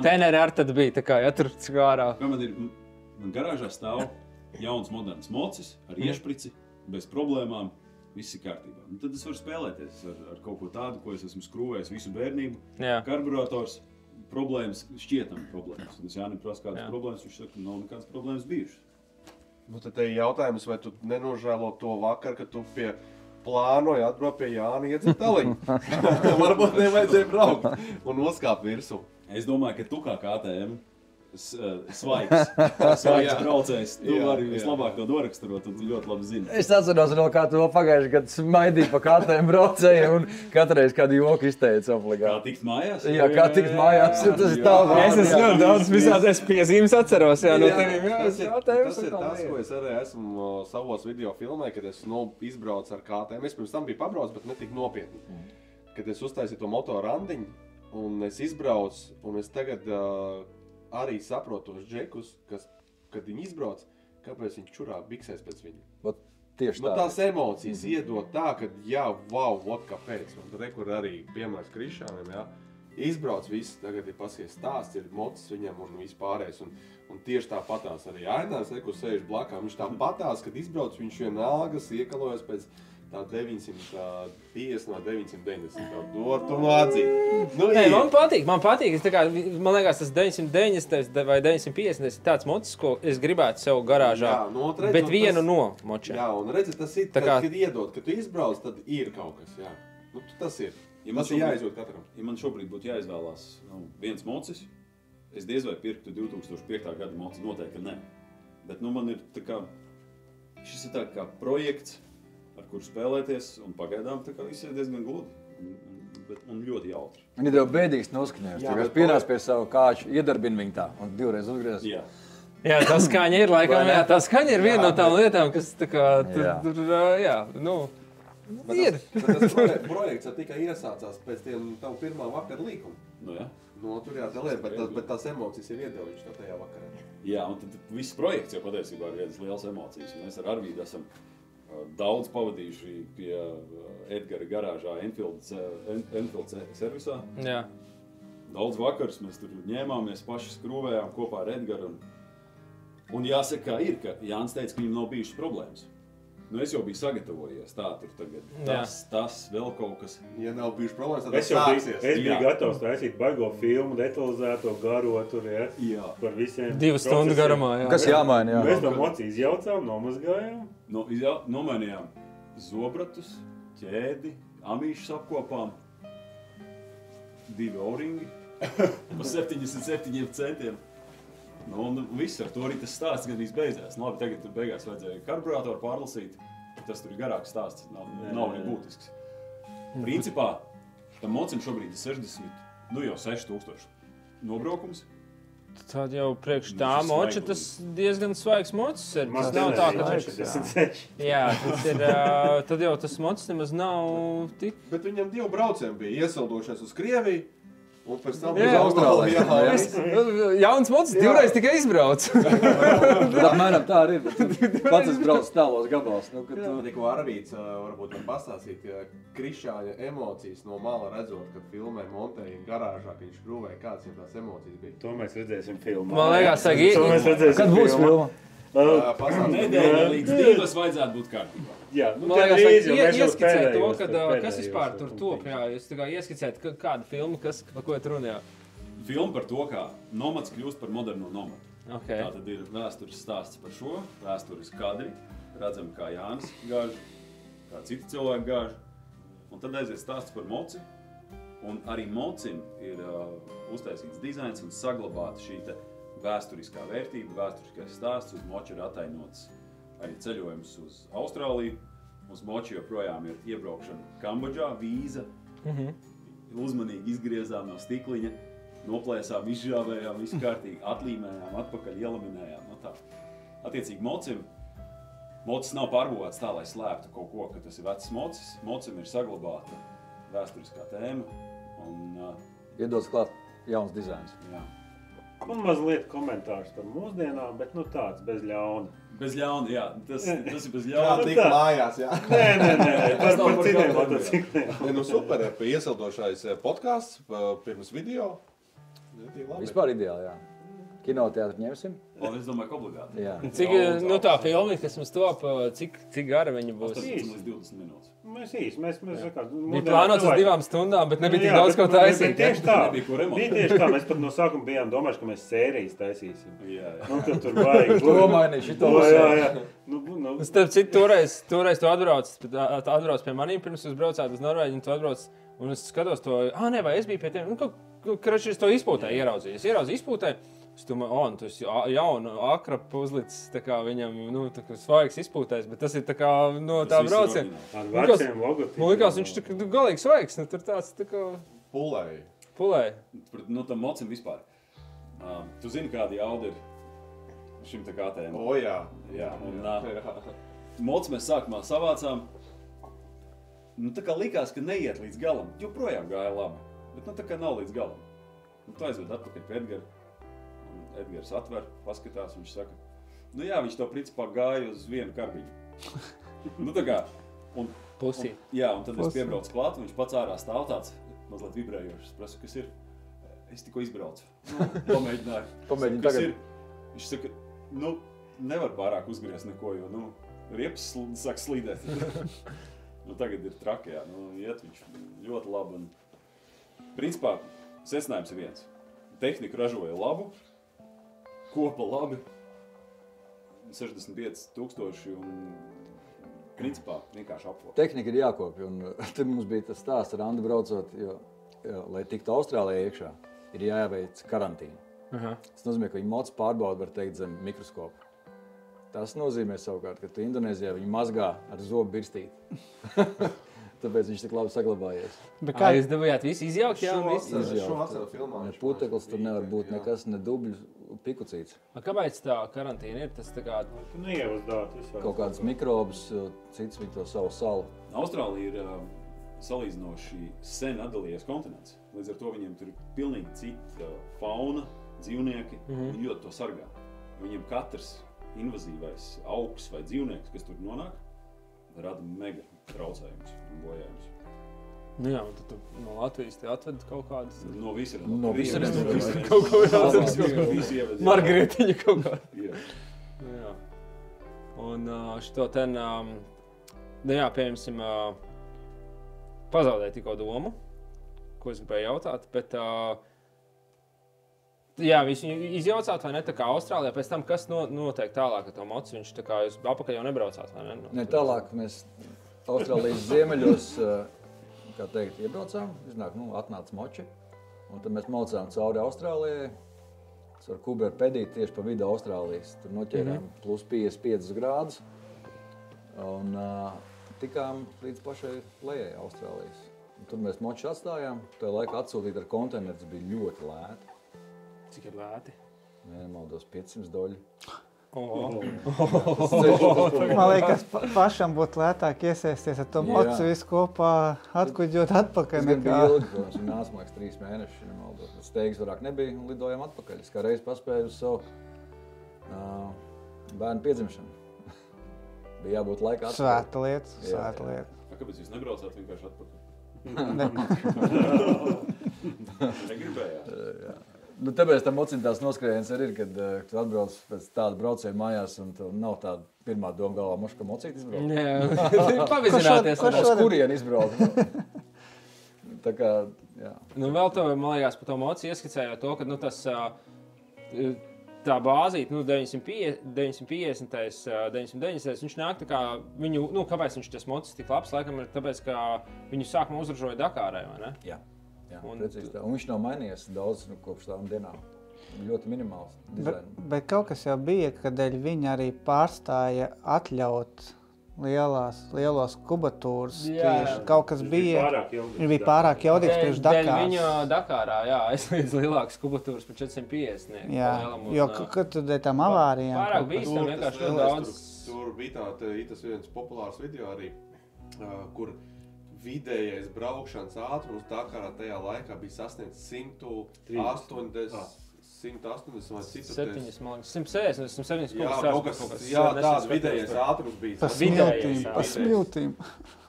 Teneri ar tad bija tā kā, ja tur skārā. Man garāžā stāv jauns moderns mocis ar iešprici, bez problēmām, viss ir kārtībā. Un tad es varu spēlēties ar kaut ko tādu, ko es esmu skrūvējis visu bērnību. Jā. Karburators, problēmas, šķietam problēmas. Un es Jānim prasu kādas problēmas, viņš saka, nav nekādas problēmas bijušas. Nu, tad te ir jautājums, vai tu nenožēlo to vakar, kad tu plānoji atbraukt pie Jāni iedzert taliņu. Varbūt nevajadzēja braukt un noskāpt virsū. Es domāju, ka tu kā KTM svaigs braucējs, tu vari vislabāk to noraksturot un tu ļoti labi zini. Es atceros vēl kā to pagājuši, kad smaidīju pa KTM braucējiem un katreiz kādu joku izteica obligāti. Kā tikt mājās? Jā, kā tikt mājās, tas ir tā. Es esmu ļoti daudz visādas piezīmes atceros, no tevīm. Tas ir tas, ko es arī esmu savos video filmē, kad es izbraucu ar KTM. Es pirms tam biju pabrauc, bet ne tik nopietni. Kad es uztaisīju to motorandiņu un es izbraucu un es tagad arī saprotu tos džekus, kad viņi izbrauc, kāpēc viņi čurā biksēs pēc viņu. Tieši tā. Tās emocijas iedot tā, ka jā, wow, vot kāpēc. Un re, kur arī piemērs Krišānam, jā, izbrauc viss, tagad ir pasies stāsts, ir mocis viņam un viss pārējais. Un tieši tāpatās arī Ainārs, kur sēž blakā, viņš tāpatās, kad izbrauc, viņš vienalga iekalojas pēc tā 950 no 990. Tu no atzīt. Man patīk. Es tā kā, man liekas, tas 990 vai 950 ir tāds mocis, ko es gribētu sev garāžā, bet vienu no močiem. Jā, un redzi, tas ir, kad iedod, kad tu izbrauc, tad ir kaut kas, jā. Nu, tas ir. Tas ir jāizjūt katram. Ja man šobrīd būtu jāizvēlās viens mocis, es diez vai pirktu 2005. Gada moci, noteikti ne. Bet man ir tā kā, šis ir tā kā projekts, ar kuru spēlēties, un pagaidām tā kā viss ir diezgan gludi un ļoti jautri. Viņi tev bēdīgs noskaņojums, tagad pienāc pie savu kāču, iedarbina viņu tā un divreiz uzgriez. Jā, tā skaņa ir laikam, tā skaņa ir viena no tām lietām, kas tā kā, ir. Tas projekts tikai iesācās pēc tiem tavu pirmā vakara līkuma. Tur jādelē, bet tās emocijas ir iedalījušas tajā vakarā. Jā, un tad viss projekts jau patiesībā ir vienas lielas emocijas. Mēs ar Arvīdu esam daudz pavadījuši pie Edgara garāžā Enfield servisā. Jā. Daudz vakars mēs tur ņēmāmies, paši skrūvējām kopā ar Edgaru. Un jāsaka, kā ir, ka Jānis teica, ka viņam nav bijušas problēmas. Es jau biju sagatavojies, tā tur tagad tas vēl kaut kas. Ja nav bijušas problēmas, tad sāksies. Es biju gatavs taisīt baigo filmu, detalizēto, garo tur, par visiem 2 stundu garumā, jā. Kas jāmaina, jā? Mēs to mocī izjaucām, nomazgājām. Nomainījām zobratus, ķēdi, amīšus apkopām, 2 O-ringi pa 77 centiem. Un viss ar to arī tas stāsts gan beidzās. Labi, tagad beigās vajadzēja karburātoru pārlasīt, tas tur ir garāks stāsts, nav ne būtisks. Principā, tam mocim šobrīd ir 6000 nobraukums. Tad jau priekš tā moča, tas diezgan svaigs mocis ir. Tas nav tā, ka jā, tas ir, tad jau tas mocis nemaz nav tik. Bet viņam 2 braucieni bija iesildošies uz Krieviju. Un pēc tam uz Austrāliju. Jauns mocis 2 reiz tikai izbrauc. Mēram tā arī ir. Pats es braucu tālos gabalos. Tikko Arvīds varbūt var pastāstīt, ka Krišāņa emocijas no mala redzot, kad filmē montēja garāžā, ka viņš skrūvēja, kādas viņam tās emocijas bija. To mēs redzēsim filmā. Man liekas, kad būs filma? Nedēļa līdz 2 vajadzētu būt kārtībā. Jā, man liekas, ieskicēt to, kas vispār tur top, jūs tā kā ieskicēt kādu filmu, par ko tu runā. Filma par to, kā nomads kļūst par moderno nomadu. Okay. Tā tad ir vēstures stāsts par šo, vēstures kadri, redzam, kā Jānis gāž, kā citi cilvēki gāž, un tad aiziet stāsts par moci, un arī mocim ir uztaisīts dizains un saglabāta šī te vēsturiskā vērtība, vēsturiskais stāsts, uz moča ir atainots arī ceļojums uz Austrāliju, uz moča joprojām ir iebraukšana Kambodžā, vīza, uzmanīgi izgriezām no stikliņa, noplēsām, izžāvējām, visu kārtīgi, atlīmējām, atpakaļ ielaminējām, no tā. Attiecīgi mocis nav pārbūvēts tā, lai slēptu kaut ko, ka tas ir vecs mocis, mocim ir saglabāta vēsturiskā tēma un iedodas klāt jauns dizains. Jā. Un mazliet komentārs par mūsdienām, bet nu tāds bez ļauna. Bez ļauna, jā. Tas ir bez Jā, ļauna. tik mājās, jā. Nē, par nav par citiem katriem. motocikliem. Ne, nu super, iesildošais podkāsts pirms video. Vispār ideāli, jā. Kinoteātri ņemsim? Un es domāju, ka obligāti. Jā. Cik, nu tā filma, kas mums top, cik gara viņa būs? 18 līdz 20 minūtes. Mēs īsti, mēs sakām, Bija plānots uz 2 stundām, bet nebija tik daudz, ko taisīt. Tieši tā, Nebija ko remontēt. bija tieši tā, mēs pat no sākuma bijām domājuši, ka mēs sērijas taisīsim. Jā. Nu, kad tur vajag. To mainīju, šito Jā. Nu, Starp citu, toreiz tu atbrauc pie maniem, pirms jūs braucāt uz Norvēģi, un tu atbrauc, un es skatos to, ne, vai es biju pie tiem, krači, es to izpūtēju, ieraudzīju. Es ieraudzīju izpūtēju, es domāju, tu esi jaunu akrapu uzlicis, tā kā viņam, tā kā svaigs izpūtējs, bet tas ir tā kā, tā brauciena. ar veciem logotipiem. Man likās, viņš tā kā galīgi svaigs, tur tāds tā kā Pulēji. pulēja. Nu, tam mocim vispār. Tu zini, kāda jauda ir šim te KTM? O, jā. Jā, un moc mēs sākumā savācām. Nu, tā kā likās, ka neiet līdz galam. Joprojām gāja labi, bet nu, tā kā nav līdz galam. Un tu aizved atpakaļ pie Edgara. Un Edgars atver, paskatās, viņš saka, nu jā, viņš to principā gāja uz vienu karbiņu. Nu tā kā, un Pusī. Jā, un tad es piebraucu klāt, un viņš pats ārā stāv tāds mazliet vibrējošs. Prasu, kas ir? Es tikko izbraucu. Pamēģināju. Pamēģini Kas tagad. ir? Viņš saka, nu, nevar pārāk uzgriezt neko, jo, nu, riepas sāk slīdēt. Nu, tagad ir traki, jā. Nu, iet viņš ļoti labi. Un, principā, secinājums ir viens. Tehniku ražoja labu, kopa labi, 65,000 un principā vienkārši apvok. Tehnika ir jākopja, un tad mums bija tas stāsts ar Andu braucot, jo, lai tiktu Austrālijā iekšā, ir jāveic karantīna. Tas nozīmē, ka viņi mocu pārbaudu, var teikt, zem mikroskopu. Tas nozīmē savukārt, ka tu Indonēzijā viņu mazgā ar zobu birstīti. Tāpēc viņš tik labi saglabājies. Kā jūs dabūjāt visu izjaukt? Jā, visu. Šo atceru filmā. Ne puteklis tur nevar būt nekas, ne dubļu pikucīts. Kāpēc tā karantīna ir? Tas tā kā... Tu neievasdāt visu. Kaut kādas mikrobus, cits viņi to savu salu. Austrālija ir salīdzinoši sen atdalījies kontinents. Līdz ar to viņiem tur ir pilnīgi cita fauna, dzīvnieki, viņi ļoti to sargā. Viņiem katrs invazīvais augs vai dzīvnieks, kas tur nonāk, rada mega traucējumus un bojājumus. Nu jā, un tad tu no Latvijas te atved kaut kādas... No visur. No visur. Kaut ko jādara. Visi ieved. Margaritiņa kaut kā. Jā. Nu jā. Un šito ten, nu jā, pieņemsim, pazaudēju tikko domu, ko es gribēju jautāt, bet jā, visu izjaucāt, vai ne, tā kā Austrālijā, pēc tam, kas notiek tālāk ar to mocu, viņš tā kā jūs apakaļ jau nebraucāt, vai ne? Ne, tālāk mēs Austrālijas ziemeļos, kā teikt, iebraucām, iznāk, atnāca moči, un tad mēs maucām cauri Austrālijai, ar Kuberu pedīt tieši pa vidu Austrālijas, tur noķērām plus 55 grādus, un tikām līdz pašai lejai Austrālijas. Un tur mēs moči atstājām, tajā laikā atsūtīt ar konteinerus bija ļoti lēti. Cik ir lēti? Nemaldos, $500. Man liekas, pašam būtu lētāk iesēsties ar to mocu visu kopā, atkuģot atpakaļ. Tas gan bija ilgi, protams, un nāca, man liekas, 3 mēnešus, nemaldos. Bet steigas vairāk nebija un lidojām atpakaļ. Es kā reiz paspēju uz savu bērnu piedzimšanu. Bija jābūt laikā atpakaļ. Svēta lieta, svēta lieta. Kāpēc jūs nebraucāt vienkārši atpakaļ? Ne. Negribējāt? Nu, tāpēc tam mocim tās noskrējiens arī ir, kad tu atbrauc pēc tāda brauciena mājās un tu nav tāda pirmā doma galvā, mošu, ka mocīt izbrauc. Jā, pavizināties. Uz kurien izbrauc. Tā kā, jā. Nu, vēl to, man liekas, par to mocu ieskicējot to, ka, tas tā bāzīte, 950, 990, viņš nāk tā kā viņu, kāpēc viņš tas mocis tik labs, laikam ir tāpēc, ka viņu sākumā uzražoja Dakārai, vai ne? Jā, precīzi tā. Un viņš nav mainījies daudz kopš tām dienām. Ļoti minimāls dizains. Bet kaut kas jau bija, kadēļ viņi arī pārstāja atļaut lielos kubatūras. Kaut kas bija pārāk jaudīgs priekš Dakāras. Dēļ viņa Dakārā, jā, aizliedz lielākas kubatūras par 450. Jā, jo kad tu dēļ tam avārijām. Pārāk bīstam, vienkārši ļoti daudz. Tur bija tas viens populārs video arī, kur vidējais braukšanas ātrums Dakarā tajā laikā bija sasniegts 180 180 vai citur. 7, man liekas, 160, 170 Jā, kaut kas, jā, tāds vidējais ātrums bija. Pa smiltīm.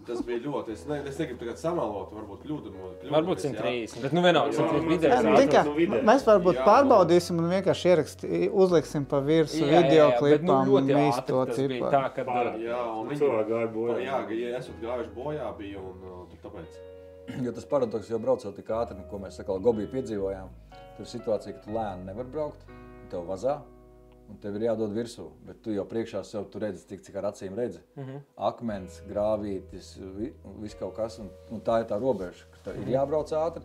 Tas bija ļoti, es negribu tagad samalot, varbūt kļūdu. Varbūt 130, bet nu vienalga, 130 vidējais ātrums. Mēs varbūt pārbaudīsim un vienkārši uzliksim pa virsu videoklipām un visu to cipu. Jā, un cilvēki gāja bojā. Jā, ja esat gājuši bojā bija un tāpēc. Jo tas paradoks jau braucot tik ātri, ko mēs Gobī piedzīvojām, tur ir situācija, ka tu lēni nevar braukt, tev vazā, un tev ir jādod virsū, bet tu jau priekšā sev tu redzi, cik ar acīm redzi. Akmens, grāvītis, viss kaut kas, un tā ir tā robeža, ka tev ir jābrauc ātri,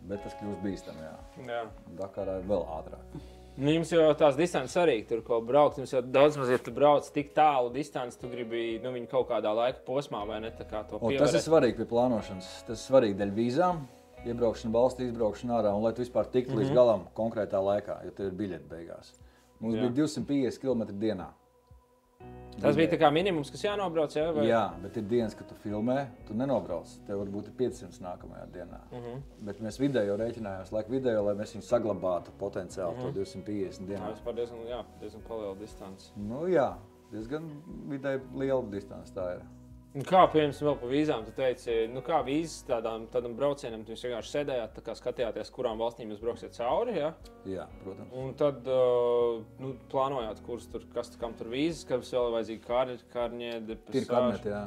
bet tas kļūst bīstam, jā. Dakarā ir vēl ātrāk. Nu, jums jau tās distances arī tur, ko braukt, jums jau daudz maz, ja tu brauc tik tālu distanci, tu gribi viņu kaut kādā laika posmā, vai ne, tā kā to pievarēt. Tas ir svarīgi pie plānošanas, tas ir svarīgi dēļ vīzām, iebraukšana valstī, izbraukšana ārā, un lai tu vispār tiktu līdz galam konkrētā laikā, jo tev ir biļeti beigās. Mums bija 250 km dienā. Tas bija tā kā minimums, kas jānobrauc, jā? Vai? Jā, bet ir dienas, kad tu filmē, tu nenobrauc. Tev varbūt ir 500 nākamajā dienā. Bet mēs vidējo rēķinājām, lai mēs viņu saglabātu potenciāli to 250 dienā. Tā vispār diezgan paliela distance. Nu jā, diezgan vidēji liela distance tā ir. Kā, piemēram, vēl pa vīzām, tu teici, kā vīzes tādam braucienam, jūs vienkārši sēdējāt, tā kā skatījāties, kurām valstīm jūs brauksiet cauri, jā? Jā, protams. Un tad plānojāt, kam tur vīzes, kas vēl ir vajadzīgi kārņēdi, ir karneti, jā.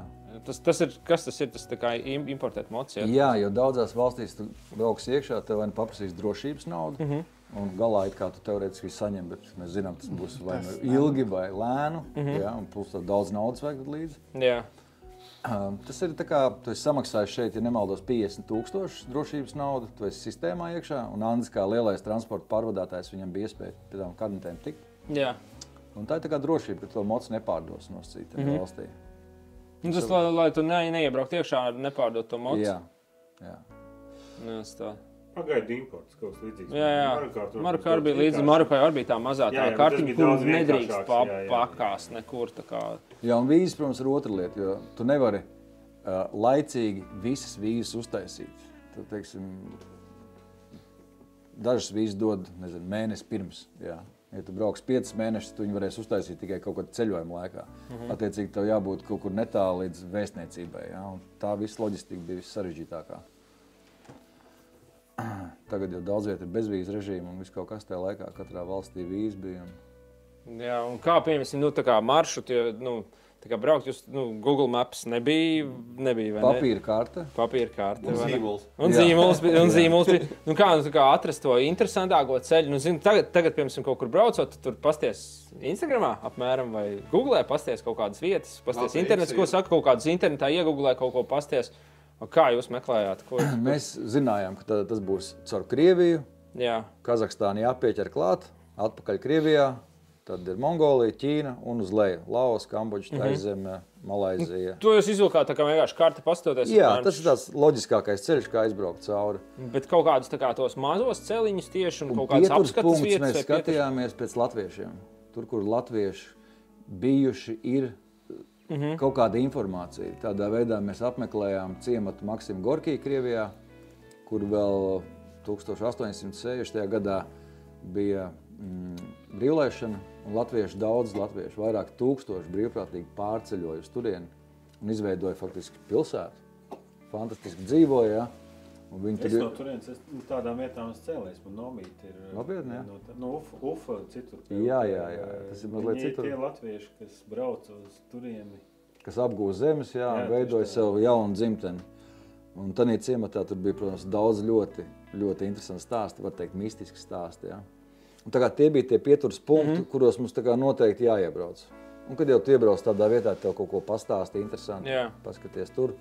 Kas tas ir? Tas tā kā importēt moci, jā? Jā, jo daudzās valstīs tu brauks iekšā, tev vai paprasīs drošības naudu, un galā it kā tu teorētiski saņem, bet mēs zinām, tas būs vai ilgi vai lēnu, jā, un plus daudz naudas vajag līdzi. Jā. Tas ir tā kā, tu esi samaksājis šeit, ja nemaldos, 50 000 drošības naudu, tu esi sistēmā iekšā, un Andis kā lielais transporta pārvadātājs, viņam bija iespēja pie tām karnetēm tikt. Jā. Un tā ir tā kā drošība, ka to mocu nepārdos no citiem valstī. Tas, lai tu neiebraukt iekšā, nepārdot to mocu? Jā. Jā. Pagaida imports, kaut kas līdzīgs. Jā. Marokā arī bija līdzīgs. Marokā arī bija tā mazā tā kartiņa, kur nedrīkst pakāst nekur. Jā, un vīzes, protams, ir otra lieta, jo tu nevari laicīgi visas vīzes uztaisīt. Tad, teiksim, dažas vīzes dod, mēnesi pirms. Jā. Ja tu brauks 5 mēnešus, tu viņu varēsi uztaisīt tikai kaut kādā ceļojuma laikā. Attiecīgi, tev jābūt kaut kur netālu līdz vēstniecībai. Jā, un tā visa loģistika bija vissarežģītākā. Tagad jau daudz vieta ir bezvīzu režīma un viss kaut kas tajā laikā, katrā valstī vīza bija. Jā, un kā piemēram, tā kā maršruti, tā kā braukt, jūs, Google Maps nebija, vai ne? Papīra karte. Un zīmols. Un zīmols bija. Kā atrast to interesantāko ceļu? Tagad, piemēram, kaut kur braucot, tu tur pasties Instagramā apmēram vai Googlē, pasties kaut kādas vietas, pasties internets, ko saka, kaut kādas internetā iegooglē, kaut ko pasties. Kā jūs meklējāt? Mēs zinājām, ka tas būs caur Krieviju, Kazahstānu jāpieķer klāt, atpakaļ Krievijā, tad ir Mongolija, Ķīna un uz leju. Laos, Kambodža, Taizeme, Malaizija. To jūs izvilkāt tā kā vienkārši karti pastoties? Jā, tas ir tāds loģiskākais ceļš, kā aizbraukt cauri. Bet kaut kādus tā kā tos mazos celiņus tieši un kaut kādas apskatas vietas? Mēs skatījāmies pēc latviešiem. Tur, kur latvieši bijuši, ir kaut kāda informācija. Tādā veidā mēs apmeklējām ciematu Maksimu Gorkiju Krievijā, kur vēl 1860. gadā bija brīvlaišana, un daudz latviešu, vairāk tūkstoši brīvprātīgi pārceļoja uz turieni un izveidoja faktiski pilsētu. Fantastiski dzīvoja, ja? No turienes tādām vietām es cēlēs, man nomīt ir... Labiedni, jā? No Ufa citur. Jā, tas ir mazliet citur. Viņi ir tie latvieši, kas brauc uz turieni. Kas apgūst zemes, jā, un veidoja sev jaunu dzimteni. Un tādā ciematā tur bija, protams, daudz ļoti, ļoti interesanti stāsti, var teikt, mistiski stāsti, jā. Un tā kā tie bija tie pieturas punkti, kuros mums tā kā noteikti jāiebrauc. Un kad jau tu iebrauc tādā vietā, tev kaut ko pastāsti interesanti, paskaties tur.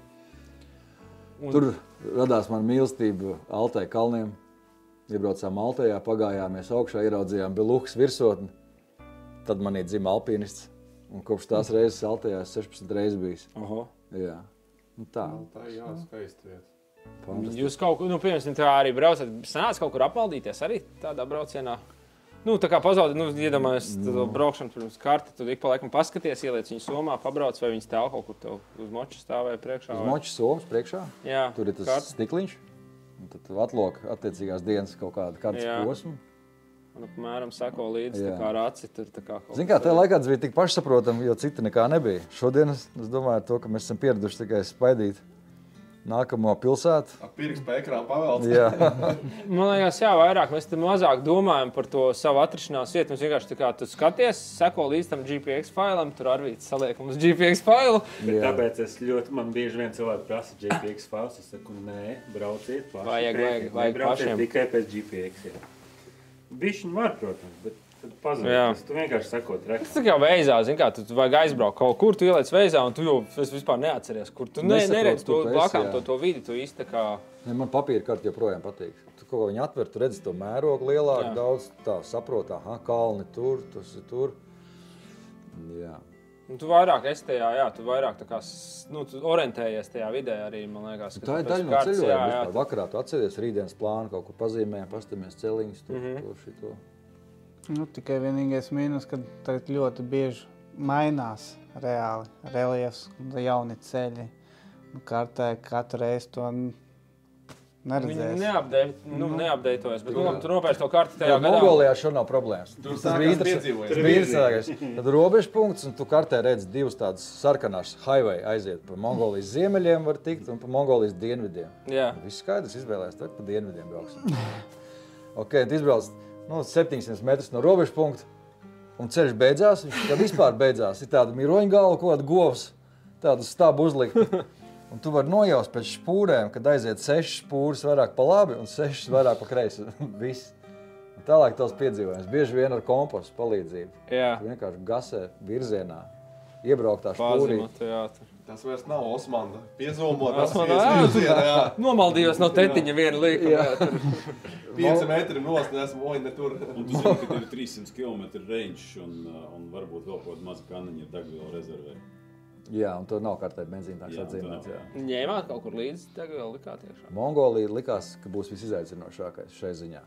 Tur radās man mīlestība Altai kalniem. Iebraucām Altajā, pagājāmies augšā, ieraudzījām Beluhas virsotni. Tad manī dzima alpinists. Un kopš tās reizes Altajā 16 reizes bijis. Jā. Un tā. Tā ir skaista vieta. Jūs kaut kur, piemēram, tā arī braucat, sanāca kaut kur apmaldīties arī tādā braucienā? Tā kā pazaudēt, iedomājies to braukšanu pirms karti, tad ik pa laikam paskaties, ieliec viņu somā, pabrauc, vai viņi stāv kaut kur tev uz moča stāvēja priekšā? Uz moča somas priekšā? Jā. Tur ir tas stikliņš, un tad atlok attiecīgās dienas kaut kādu kartes posmu. un apmēram seko līdzi tā kā raci tur tā kā kaut Zini kā, tajā laikā tas bija tik pašsaprotami, jo cita nekā nebija. Šodien es domāju to, ka mēs esam pieraduši tikai spaidīt nākamo pilsētu. Ar pirkstu pa ekrānu pavelc. Jā. Man liekas, jā, vairāk mēs te mazāk domājam par to savu atrašanās vietu. Mums vienkārši tā kā tu skaties, seko līdz tam GPX failam, tur Arvīts saliek mums GPX failu. Bet tāpēc man bieži vien cilvēki prasa GPX failus. Es saku, nē, brauciet paši. Vajag pašiem. Tikai pēc GPX. Bišķiņi var, protams, bet tad pazudīs. Tu vienkārši seko treks. Tas tā kā veizā, zini kā, tu vajag aizbraukt kaut kur, tu ieliec veizā un tu jau vispār neatceries, kur tu neredz to blakām, to vidi, tu īsti tā kā... Ne, man papīra karti joprojām patīk. Tu kaut ko viņi atver, tu redzi to mērogu lielāku, daudz tā saprot, kalni tur, tas ir tur. Jā. Un tu vairāk esi tajā, jā, tu vairāk tā kā, tu orientējies tajā vidē arī, man liekas. Tā ir daļa no ceļojuma vispār. Vakarā tu atceries rītdienas plānu, kaut kur pazīmējam, pastamies celiņus, to šito. Tikai vienīgais mīnus, ka tagad ļoti bieži mainās reāli reliefs, jauni ceļi. Kartē katru reizi to neredzēs. Viņi neapdeitojas, bet tu nopērci to karti tajā gadā. Mongolijā šo nav problēmas. Tur sākās piedzīvojums. Tas bija interesantākais. Tad robežpunkts, un tu kartē redzi divas tādas sarkanās highway aiziet. Pa Mongolijas ziemeļiem var tikt un pa Mongolijas dienvidiem. Jā. Viss skaidrs izvēlēs, tad pa dienvidiem brauksim. Ok, tu izbrauc 700 metrus no robežpunkta, un ceļš beidzās, kad vispār beidzās, ir tāda miroņgala, kaut kāda govs, tādu stabu uzlikt. Un tu vari nojaust pēc špūrēm, kad aiziet 6 špūras vairāk pa labi un 6 vairāk pa kreisi. Viss. Un tālāk tās piedzīvojums. Bieži vien ar kompasu palīdzību. Jā. Tu vienkārši gasē virzienā, iebrauktā špūrī. Tas vairs nav Osmanda. Piezomot, Nomaldījos no tetiņa viena līka. 5 metri nost, esmu ne tur. Un tu zini, ka tev ir 300 km range un varbūt vēl kaut maza kaniņa degviela rezervē. Jā, un tur nav kartē benzīntāks atzīmēts. Ņēmāt kaut kur līdzi degviela likāt iekšā? Mongolija likās, ka būs visizaicinošākais šai ziņā.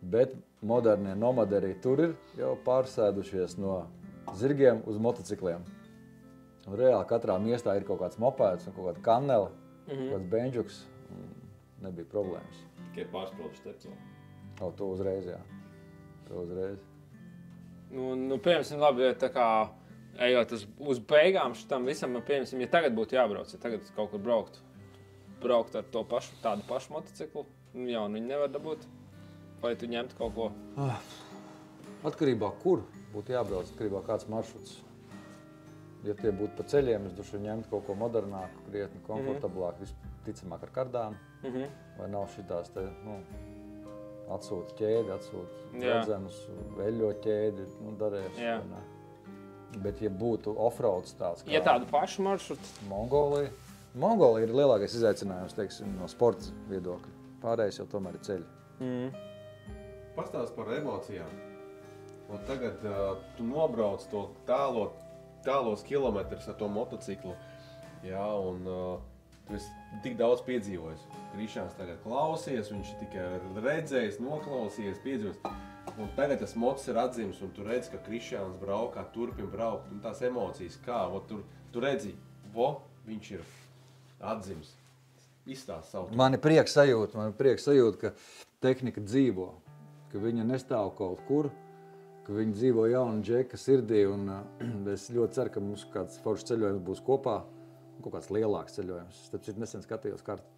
Bet modernie nomadi arī tur ir jau pārsēdušies no zirgiem uz motocikliem. Un reāli katrā miestā ir kaut kāds mopēds un kaut kāda kannela, kaut kāds benžuks. Nebija problēmas. Tikai pārspraudu stepceli. To uzreiz, jā. To uzreiz. Piemēram, labi, tā kā ejot uz beigām šitam visam, piemēram, ja tagad būtu jābrauc, ja tagad kaut kur braukt ar tādu pašu motociklu, jaunu viņi nevar dabūt, vai tu ņemtu kaut ko? Atkarībā kur būtu jābrauc, atkarībā kāds maršruts. Ja tie būtu pa ceļiem, es droši ņemtu kaut ko modernāku, krietni komfortablāku, visticamāk ar kardām. Vai nav šitās te, atsūta ķēdi, atsūta redzenus, veļo ķēdi, darēs. Bet ja būtu offroads tāds kā... Ja tādu pašu maršrutu? Mongolija ir lielākais izaicinājums, teiksim, no sporta viedokļa. Pārējais jau tomēr ir ceļi. Pastāst par emocijām. Un tagad tu nobrauc to tālos kilometrus ar to motociklu, un tu esi tik daudz piedzīvojis. Krišāns tagad klausies, viņš tikai redzējis, noklausījies, piedzīvojis. Un tagad tas mocs ir atzīmes, un tu redzi, ka Krišāns braukā, turpin braukt, un tās emocijas kā, tu redzi, viņš ir atzīmes. Izstāst savu. Man ir prieks sajūta, ka tehnika dzīvo, ka viņa nestāv kaut kur, ka viņi dzīvo jaunu džeka sirdī, un es ļoti ceru, ka mums kāds foršs ceļojums būs kopā, kaut kāds lielāks ceļojums. Tāpēc nesen skatījos kartu,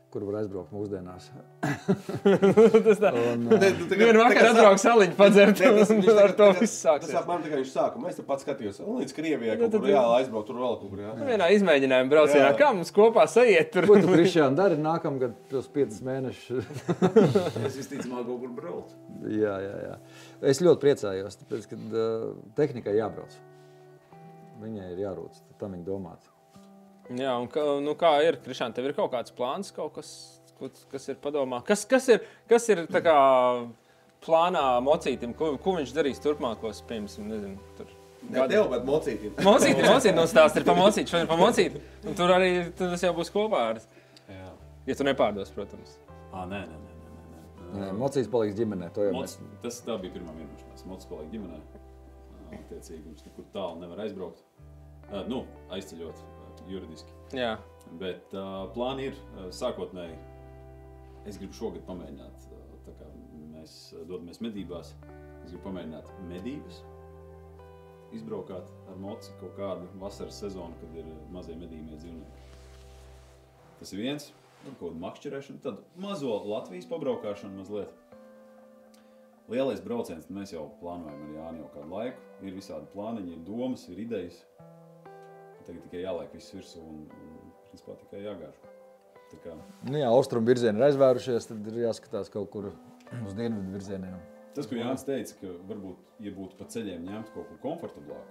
kur var aizbraukt mūsdienās. Tas tā, vienu vakar atbraukt saliņu padzert, un ar to viss sāksies. Tas man tikai viņš sāka, mēs te pats skatījos, un līdz Krievijai kaut kur reāli aizbraukt, tur vēl kaut kur, jā. Vienā izmēģinājuma braucienā, kā mums kopā sajiet tur? Ko tu, Krišjān, dari nākamgad tos 5 mēnešus? Es visticamāk kaut kur braukt. Jā. Es ļoti priecājos, tāpēc, ka tehnikai jābrauc. Viņai ir jārūc, tam viņi domāt. Jā, un kā ir, Krišān, tev ir kaut kāds plāns, kaut kas ir padomā? Kas ir tā kā plānā mocītim, ko viņš darīs turpmākos, piemēram, nezinu, tur? Jā, tev, bet mocītim. Mocīt nostāst ir pa mocīt, šodien pa mocīt. Un tur arī tas jau būs kopā ar. Jā. Ja tu nepārdos, protams. Nē. Mocīs paliks ģimenē, to jau mēs. Tā bija pirmā vienošanās. Mocis paliek ģimenē. Attiecīgi, mums nekur tālu nevar aizbraukt. Aizceļot juridiski. Jā. Bet plāni ir sākotnēji. Es gribu šogad pamēģināt, tā kā mēs dodamies medībās. Es gribu pamēģināt medības, izbraukāt ar moci kaut kādu vasaras sezonu, kad ir mazie medījumie dzīvnieki. Tas ir viens, kaut kādu makšķerēšanu, tad mazo Latvijas pabraukāšanu mazliet. Lielais brauciens, mēs jau plānojam ar Jāni jau kādu laiku. Ir visādi plāniņi, ir domas, ir idejas. Tagad tikai jāliek viss virsū un principā tikai jāgāž. Tā kā... Nu jā, austrumu virzieni ir aizvērušies, tad ir jāskatās kaut kur uz dienvidu virzieniem. Tas, ko Jānis teica, ka varbūt, ja būtu pa ceļiem ņemt kaut ko komfortablāku,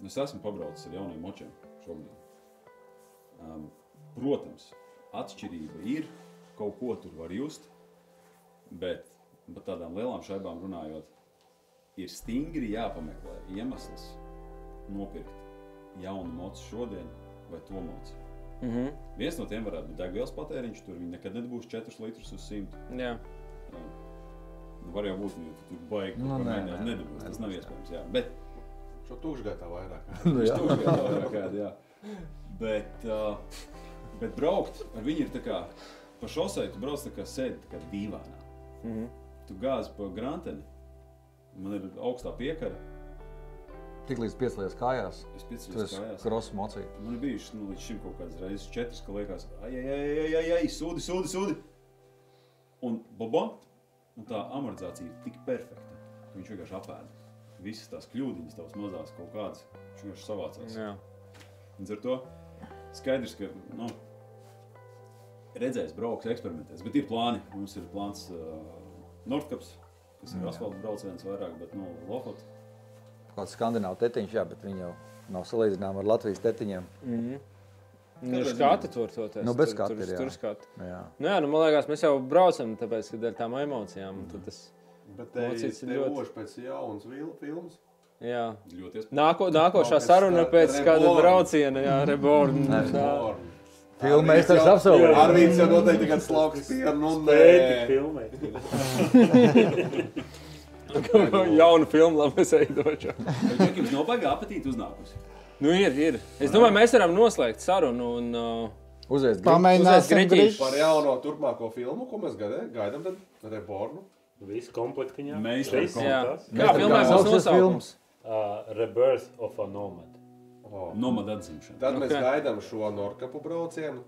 es esmu pabraucis ar jauniem močiem šobrīd. Protams, atšķirība ir, kaut ko tur var just, bet par tādām lielām šaibām runājot, ir stingri jāpameklē iemesls nopirkt jaunu mocu šodien vai to mocu. Viens no tiem varētu būt degvielas patēriņš, tur viņi nekad nebūs 4 litrus uz 100. Jā. Var jau būt, ja tu tur baigi, nedabūs, tas nav iespējams, jā. Bet šo tūkšgaitā vairāk. Tūkšgaitā vairāk, jā. Bet braukt ar viņu ir tā kā, pa šosei tu brauc tā kā sēdi tā kā dīvānā. Tu gāzi pa granteni, man ir augstā piekara. Tik līdz piecelies kājās, Es tu piecelies esi kājās. cross mocīt. Man ir bijušas līdz šim kaut kādas reizes 4, ka liekas, ai, sūdi. Un bobom, un tā amortizācija ir tik perfekta, ka viņš vienkārši apēda. Visas tās kļūdiņas, tavas mazās kaut kādas, viņš vienkārši savācās. Jā. Un ar to skaidrs, ka, redzēs, brauks, eksperimentēs, bet ir plāni. Mums ir plāns Nordkaps, kas ir asfalta brauciens vairāk, bet Lofot. Kāds skandināvu tetiņš, jā, bet viņi jau nav salīdzinām ar Latvijas tetiņiem. Nu, skati tur toties. Nu, bez skati ir, jā. Tur skati. Jā. Nu jā, man liekas, mēs jau braucam, tāpēc, kad ar tām emocijām. Tad tas Bet te ļoti... oši pēc jaunas filmas. Jā. Ļoti iespējams. Nākošā saruna pēc kāda brauciena, jā, Reborn. Filmmeistars apsolīja. Arvīds jau noteikti tagad slauks pienu un filmēt. Jaunu filmu, labi es eidošu. Bet jums nav baigā apetīti uznākusi? Nu ir. Es domāju, mēs varam noslēgt sarunu un... Uzēst Pamēģināsim Griķīšu. par jauno turpmāko filmu, ko mēs gaidām tad Rebornu. Visu komplektiņā. Meistars. Jā. Tas. Kā filmē būs nosaukums? Rebirth of a Nomad. Nomad atzimšana. Tad mēs Ok. gaidām šo Nordkapu braucienu,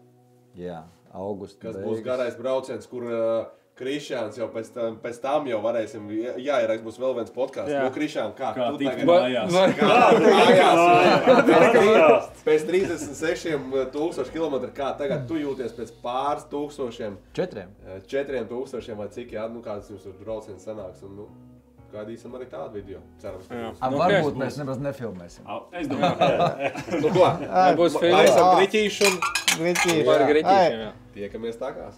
Jā, augusta kas būs garais brauciens, kur Krišāns jau pēc tam jau varēsim, jāierakst būs vēl viens podcasts. Jā. Nu, Krišān, kā tu tikt tagad? mājās? Mājās. Pēc 36,000 kilometru, kā tagad tu jūties pēc pāris tūkstošiem, 4,000 vai cik, jā, nu kāds jums tur brauciens sanāks, un nu, gaidīsim arī tādu video. Cerams, ka būs. Varbūt mēs nemaz nefilmēsim. Es domāju, Nu ko, Būs filma. taisam Griķīšu un Griķīši. Par Griķīšiem, jā. tiekamies tākās.